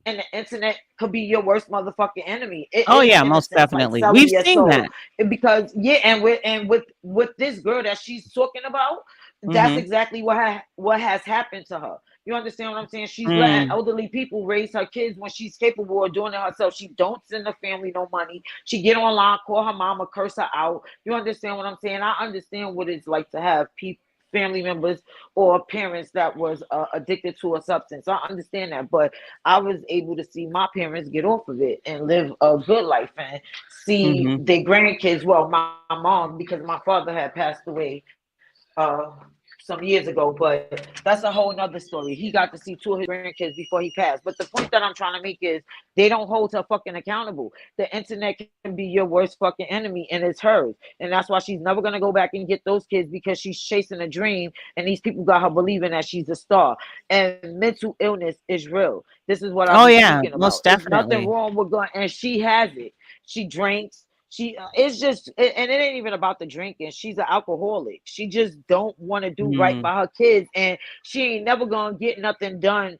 and the internet could be your worst motherfucking enemy. It Oh is, yeah, in a most sense, like definitely. We've selling your seen soul. that. Because yeah, and with this girl that she's talking about, that's Mhm. exactly what has happened to her. You understand what I'm saying? She's letting Mm. elderly people raise her kids when she's capable of doing it herself. She don't send the family no money. She get online, call her mama, curse her out. You understand what I'm saying? I understand what it's like to have family members or parents that was addicted to a substance. I understand that, but I was able to see my parents get off of it and live a good life and see Mhm. their grandkids. Well, my mom, because my father had passed away uh some years ago, but that's a whole nother story. He got to see two of his grandkids before he passed. But the point that I'm trying to make is they don't hold her fucking accountable. The internet can be your worst fucking enemy, and it's hers. And that's why she's never gonna go back and get those kids, because she's chasing a dream, and these people got her believing that she's a star. And mental illness is real. This is what Oh I've been yeah, speaking about. most There's nothing definitely. wrong with going, and she has it. She drinks. She it's just, and it ain't even about the drinking. She's an alcoholic. She just don't want to do right Mm. by her kids, and she ain't never gonna get nothing done.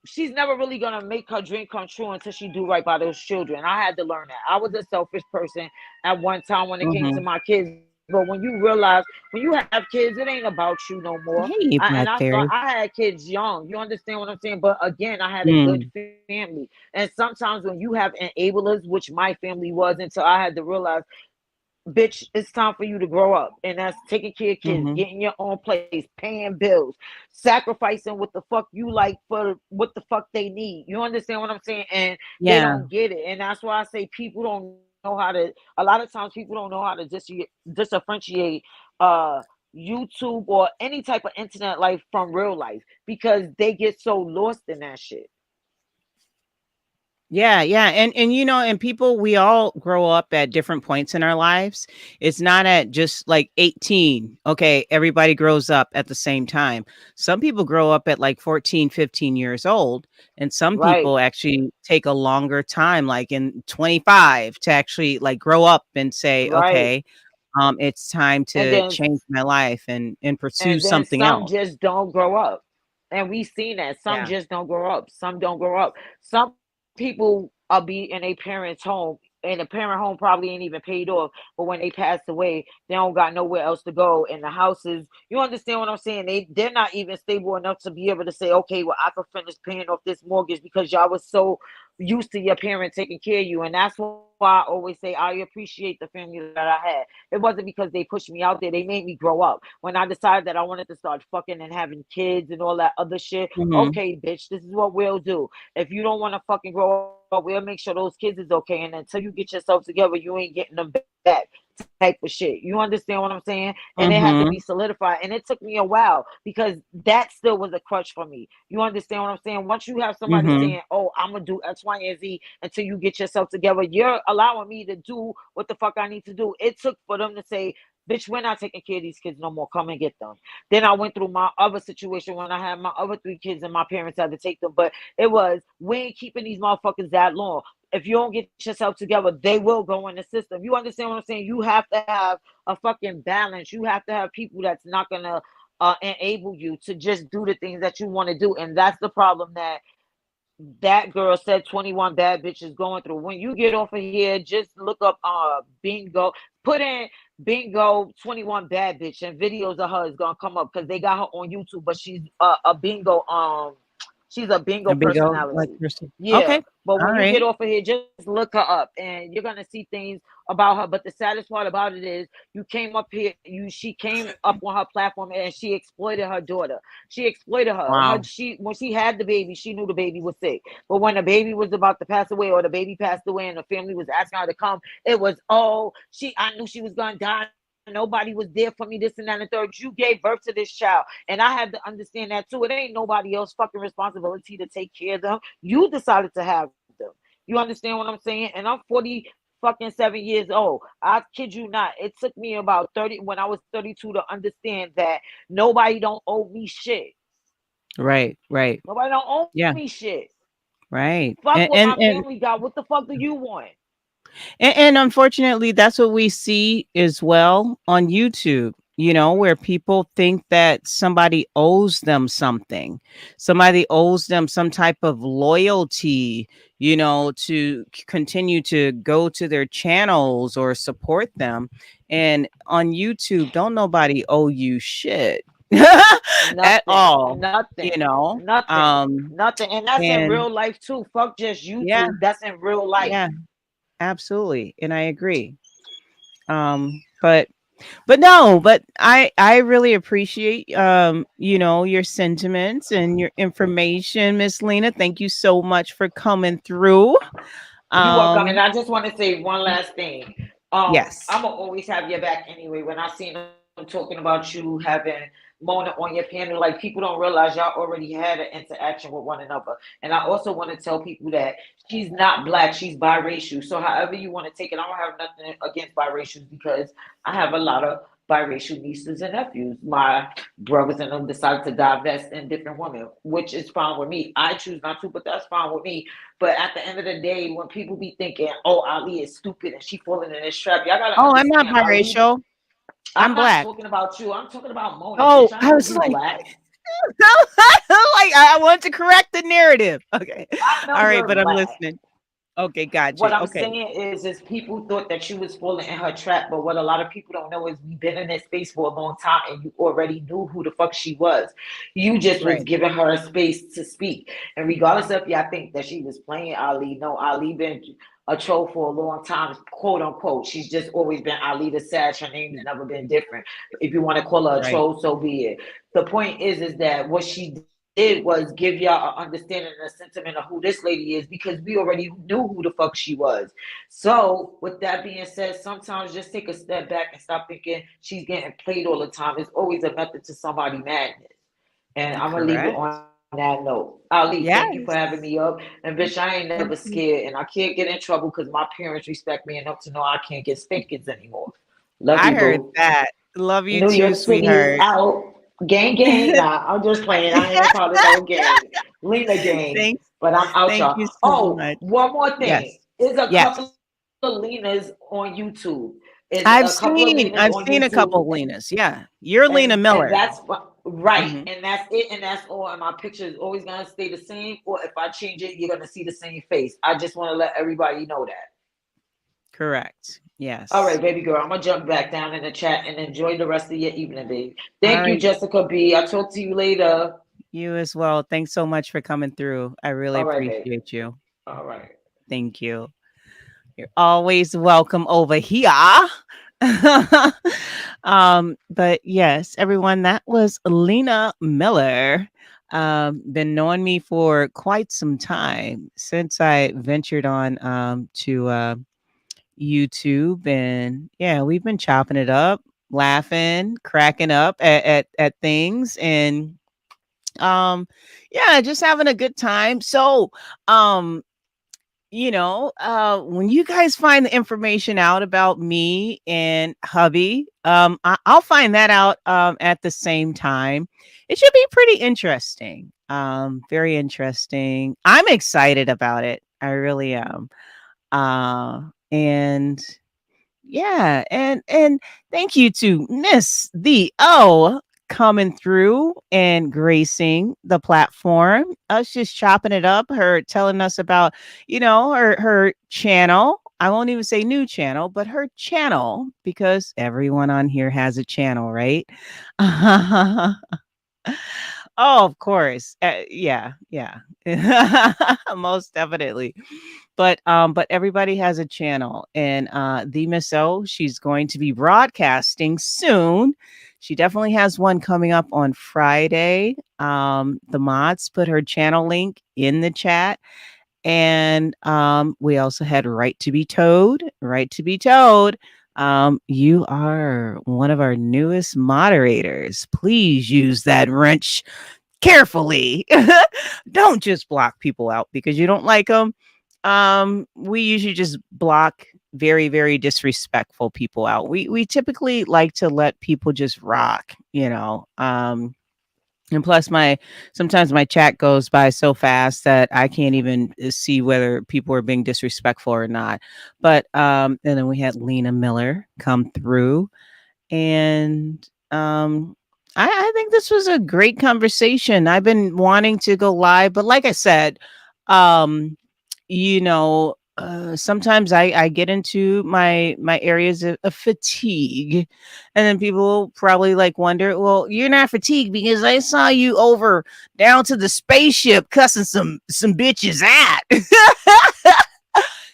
She's never really gonna make her dream come true until she do right by those children. I had to learn that. I was a selfish person at one time when it came to Mhm. my kids. But when you realize, when you have kids, it ain't about you no more. Hey, And Black I thought Fairy. I had kids young. You understand what I'm saying? But again, I had a good Mm. family. And sometimes when you have enablers, which my family was, until I had to realize, bitch, it's time for you to grow up. And that's taking care of kids, Mhm. getting your own place, paying bills, sacrificing what the fuck you like for what the fuck they need. You understand what I'm saying? And they Yeah. don't get it. And that's why I say people don't know how to, a lot of times people don't know how to differentiate uh YouTube or any type of internet life from real life, because they get so lost in that shit. Yeah, yeah, and you know, and people, we all grow up at different points in our lives. It's not at just like 18. Okay, everybody grows up at the same time. Some people grow up at like 14, 15 years old, and some Right. people actually take a longer time, like in 25, to actually like grow up and say, Right. okay, it's time And to then change my life and pursue and then something some else. just don't grow up, and we've seen that some Yeah. just don't grow up, some don't grow up. Some people are be in a parent's home, and the parent home probably ain't even paid off, but when they pass away, they don't got nowhere else to go, and the houses, you understand what I'm saying, they're not even stable enough to be able to say, okay, well, I could finish paying off this mortgage, because y'all was so used to your parent taking care of you. And that's why I always say I appreciate the family that I had. It wasn't because they pushed me out there. They made me grow up. When I decided that I wanted to start fucking and having kids and all that other shit, Mhm. okay, bitch, this is what we'll do. If you don't want to fucking grow up, we'll make sure those kids is okay. And until you get yourself together, you ain't getting them back. Type of shit. You understand what I'm saying? And it had to be Mhm. solidified. And it took me a while, because that still was a crutch for me. You understand what I'm saying? Once you have somebody Mhm. saying, oh, I'm gonna do X, Y, and Z until you get yourself together, you're allowing me to do what the fuck I need to do. It took for them to say, bitch, we're not taking care of these kids no more. Come and get them. Then I went through my other situation when I had my other three kids and my parents had to take them. But it was, we ain't keeping these motherfuckers that long. If you don't get yourself together, they will go in the system. You understand what I'm saying? You have to have a fucking balance. You have to have people that's not gonna enable you to just do the things that you want to do. And that's the problem that that girl said 21 bad bitches going through. When you get off of here, just look up bingo, put in bingo 21 bad bitch, and videos of her is gonna come up, because they got her on YouTube, but she's a bingo she's a bingo A big old like personality. person. Yeah, Okay. but when you get Alright. off of here, just look her up and you're gonna see things about her. But the saddest part about it is, you came up here, she came up on her platform and she exploited her daughter. She exploited her. Wow. She, when she had the baby, she knew the baby was sick. But when the baby was about to pass away, or the baby passed away, and the family was asking her to come, it was, oh, I knew she was gonna die. Nobody was there for me, this and that and the third. You gave birth to this child. And I had to understand that too. It ain't nobody else fucking responsibility to take care of them. You decided to have them. You understand what I'm saying? And I'm 40 fucking 7 years old. I kid you not. It took me about 30, when I was 32, to understand that nobody don't owe me shit. Right, right. Nobody don't owe Yeah, me shit. right. Fuck And what and my and family got. What the fuck do you want? and unfortunately, that's what we see as well on YouTube, you know, where people think that somebody owes them something. Somebody owes them some type of loyalty, you know, to continue to go to their channels or support them. And on YouTube, don't nobody owe you shit at Nothing. all, you Nothing. know. Nothing. Nothing. And that's in And real life too. Fuck just yeah, YouTube. That's in real life. yeah, absolutely. And I agree. But But no, but I really appreciate you know, your sentiments and your information, Miss Lena. Thank you so much for coming through. You welcome. And Um I just want to say one last thing. yes. I'm gonna always have your back anyway. When I seen them talking about you having Mona on your panel, like people don't realize y'all already had an interaction with one another. And I also want to tell people that she's not black, she's biracial. So however you want to take it, I don't have nothing against biracials because I have a lot of biracial nieces and nephews. My brothers and them decided to divest in different women, which is fine with me. I choose not to, but that's fine with me. But at the end of the day, when people be thinking, "Oh, Ali is stupid and she falling in this trap," y'all gotta Oh, I'm not understand. Ali, biracial. I'm I'm not black. talking about you. I'm talking about Mona, Oh, bitch. I I know was you like, black. like I want to correct the narrative. Okay. I know All right, you're but I'm black. listening. Okay, got What you. I'm Okay. saying is people thought that you was falling in her trap, but what a lot of people don't know is we've been in this space for a long time, and you already knew who the fuck she was. You just was Right. giving her a space to speak, and regardless of y'all think that she was playing Ali, no, Ali been a troll for a long time, quote unquote. She's just always been Ali the Sag. Her name's never been different. If you want to call her a Right. troll, so be it. The point is that what she did was give y'all an understanding and a sentiment of who this lady is because we already knew who the fuck she was. So, with that being said, sometimes just take a step back and stop thinking she's getting played all the time. It's always a method to somebody madness. And I'm gonna leave it Correct. on that note. Ali, thank you for Yes. having me up. And bitch, I ain't Thank never you. scared, and I can't get in trouble because my parents respect me enough to know I can't get spankings anymore. Love I you, heard boo. that. Love you New too, York City is sweetheart. out. Gang, gang. Nah, I'm just playing. I ain't a part of no gang. Lena gang. Thanks. But I'm out, Thank y'all. you so Oh, much. one more thing. Yes. There's a Yes. couple of Lenas on YouTube. Is a couple of Lenas I've on seen a couple YouTube, of Lenas. Yeah. You're Lena and Miller. that's right, Hmm. and that's it, and that's all. And my picture is always gonna stay the same. Or if I change it, you're gonna see the same face. I just want to let everybody know that. Correct. All Yes. right, baby girl, I'm gonna jump back down in the chat and enjoy the rest of your evening, babe. All Thank you, right. Jessica B. I'll talk to you later. You as well. Thanks so much for coming through. I really All right, babe. appreciate you. All right. Thank you. You're always welcome over here. But yes, everyone, that was Lena Miller. Been knowing me for quite some time since I ventured on to YouTube, and yeah, we've been chopping it up, laughing, cracking up at things, and yeah, just having a good time. So you know, when you guys find the information out about me and hubby, I'll find that out at the same time. It should be pretty interesting. Very interesting. I'm excited about it. I really am. And yeah, and thank you to Miss the O coming through and gracing the platform. Us just chopping it up, her telling us about, you know, her channel. I won't even say new channel, but her channel, because everyone on here has a channel, right? Oh, of course. Yeah, yeah. Most definitely. But everybody has a channel, and the Miss O, she's going to be broadcasting soon. She definitely has one coming up on Friday. The mods put her channel link in the chat. And we also had Right to be Toad. Right to be Toad. You are one of our newest moderators. Please use that wrench carefully. Don't just block people out because you don't like them. We usually just block very, very disrespectful people out. We typically like to let people just rock, you know. And plus sometimes my chat goes by so fast that I can't even see whether people are being disrespectful or not. But and then we had Lena Miller come through, and I think this was a great conversation. I've been wanting to go live, but like I said, um you know, sometimes I get into my areas of fatigue, and then people probably like wonder, well, you're not fatigued because I saw you over down to the spaceship cussing some bitches at.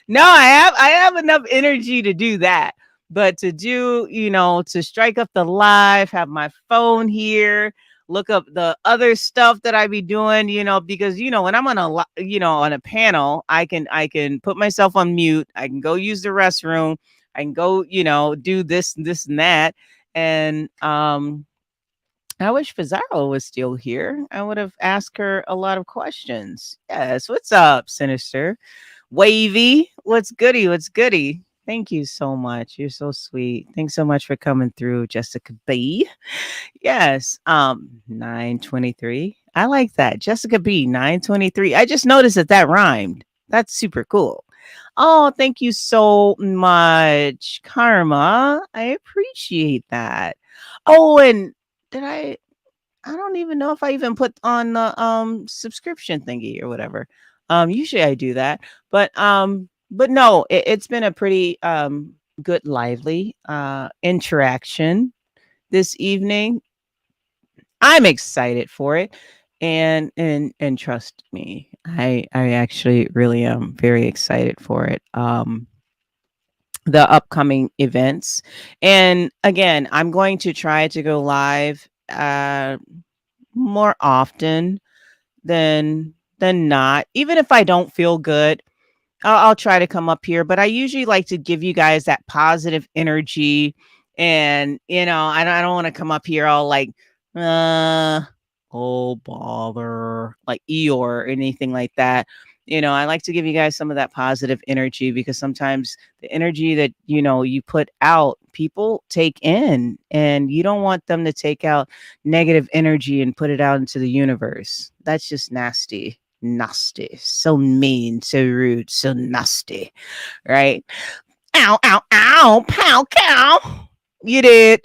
No, I have enough energy to do that, But to do, to strike up the live, have my phone here, look up the other stuff that I be doing, because when I'm on on a panel, I can put myself on mute. I can go use the restroom. I can go, do this and that. And I wish Pizarro was still here. I would have asked her a lot of questions. Yes, what's up, Sinister? Wavy, what's goody? What's goody? Thank you so much. You're so sweet. Thanks so much for coming through, Jessica B. Yes, 923. I like that. Jessica B, 923. I just noticed that rhymed. That's super cool. Oh, thank you so much, Karma. I appreciate that. Oh, and did I don't even know if I even put on the subscription thingy or whatever. Usually I do that. But no, it's been a pretty good lively interaction this evening. I'm excited for it. And trust me, I actually really am very excited for it. The upcoming events. And again, I'm going to try to go live more often than not. Even if I don't feel good, I'll try to come up here, but I usually like to give you guys that positive energy. And I don't want to come up here all like oh bother, like Eeyore or anything like that. I like to give you guys some of that positive energy, because sometimes the energy that you put out, people take in, and you don't want them to take out negative energy and put it out into the universe. That's just nasty. So mean, so rude, so nasty, right? Ow, ow, ow, pow, cow. You did.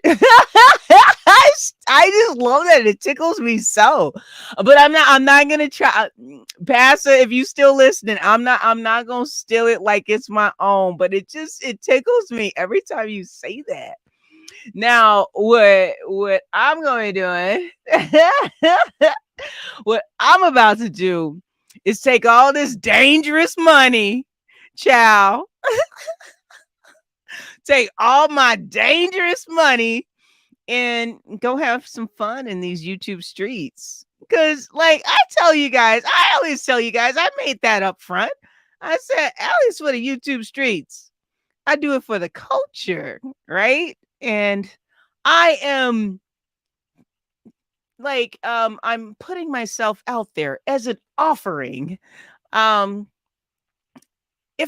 I just love that. It tickles me so. But I'm not gonna try. Pastor, if you still listening, I'm not gonna steal it like it's my own, but it tickles me every time you say that. Now, what I'm going to do, what I'm about to do is take all this dangerous money, child. Take all my dangerous money and go have some fun in these YouTube streets. Because, like I always tell you guys, I made that up front. I said, at least for the YouTube streets. I do it for the culture, right? And I am like, I'm putting myself out there as an offering. If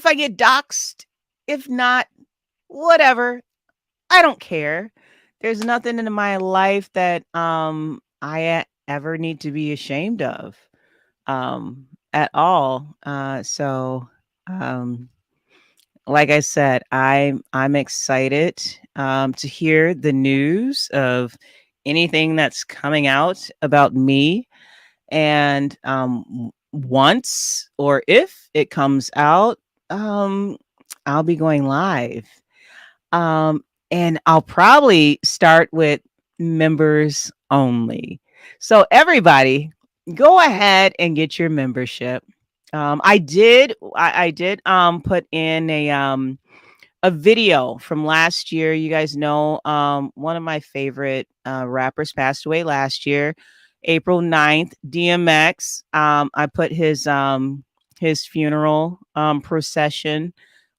I get doxxed, if not, whatever, I don't care. There's nothing in my life that I ever need to be ashamed of at all. So like I said, I'm excited to hear the news of anything that's coming out about me. And once or if it comes out, I'll be going live. And I'll probably start with members only. So everybody, go ahead and get your membership. I did put in a video from last year. You guys know one of my favorite rappers passed away last year, April 9th, DMX. I put his funeral procession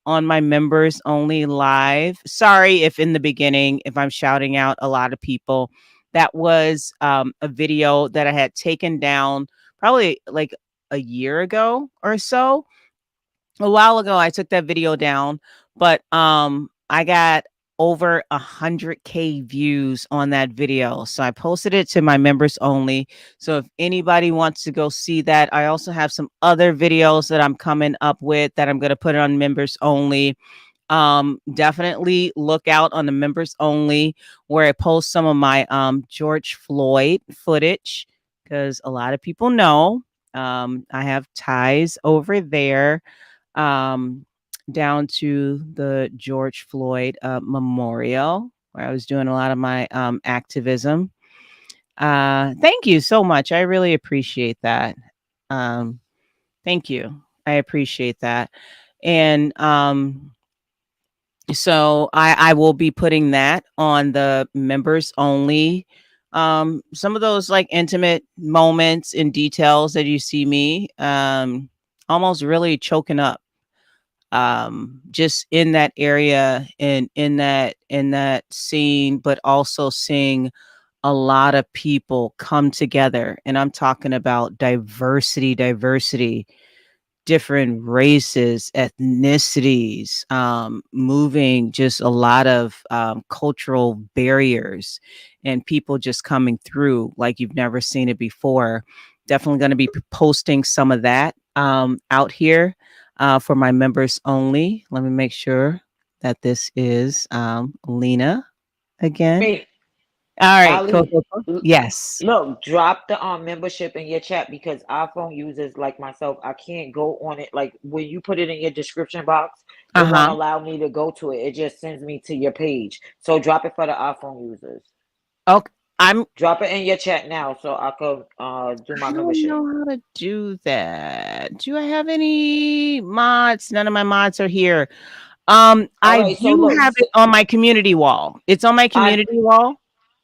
on my members only live. Sorry if in the beginning, if I'm shouting out a lot of people. That was a video that I had taken down probably like a year ago or so. A while ago, I took that video down, but I got over 100K views on that video. So I posted it to my members only. So if anybody wants to go see that, I also have some other videos that I'm coming up with that I'm going to put on members only. Definitely look out on the members only, where I post some of my George Floyd footage, because a lot of people know I have ties over there, down to the George Floyd memorial, where I was doing a lot of my activism. Thank you so much. I really appreciate that. Thank you. I appreciate that. And So I will be putting that on the members only. Some of those like intimate moments and details that you see me almost really choking up just in that area and in that scene, but also seeing a lot of people come together. And I'm talking about diversity, different races, ethnicities, moving just a lot of cultural barriers and people just coming through like you've never seen it before. Definitely going to be posting some of that out here for my members only. Let me make sure that this is Lena again. Wait, All right, Ali, l- yes. look, drop the membership in your chat because iPhone users like myself, I can't go on it. Like when you put it in your description box, it won't Uh-huh. allow me to go to it. It just sends me to your page. So drop it for the iPhone users. Okay. I'm Drop it in your chat now so I could do my I don't membership. know how to do that. Do I have any mods? None of my mods are here. All I right, so do look, have it on my community wall. It's on my I community wall.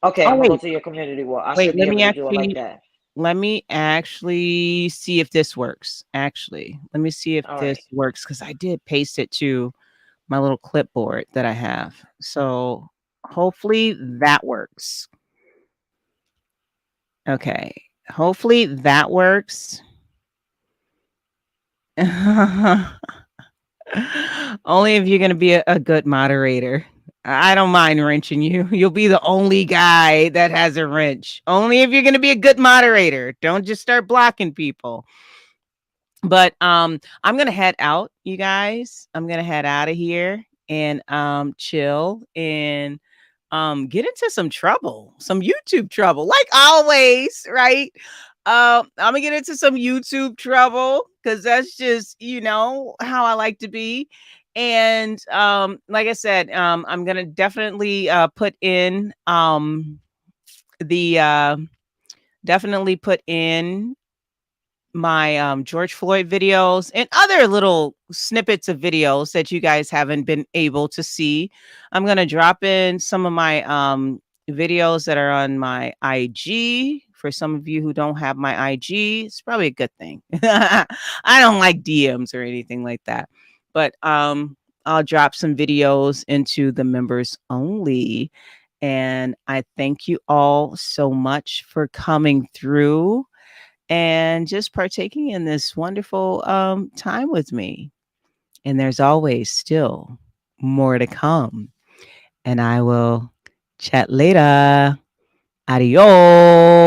okay, Oh I'm gonna go wait, to your community wall. I wait, should be able to do it like that. let me actually see if this works. Actually, let me see if All this right. works because I did paste it to my little clipboard that I have. So hopefully that works. Okay. Hopefully that works. Only if you're gonna be a good moderator. I don't mind wrenching you. You'll be the only guy that has a wrench. Only if you're gonna be a good moderator. Don't just start blocking people. But I'm gonna head out, you guys. I'm gonna head out of here and chill and get into some trouble, some YouTube trouble, like always, right? I'm gonna get into some YouTube trouble because that's just, how I like to be. And like I said, I'm gonna definitely put in the definitely put in my George Floyd videos and other little snippets of videos that you guys haven't been able to see. I'm going to drop in some of my videos that are on my IG. For some of you who don't have my IG, it's probably a good thing. I don't like DMs or anything like that. But I'll drop some videos into the members only. And I thank you all so much for coming through and just partaking in this wonderful time with me. And there's always still more to come. And I will chat later. Adios.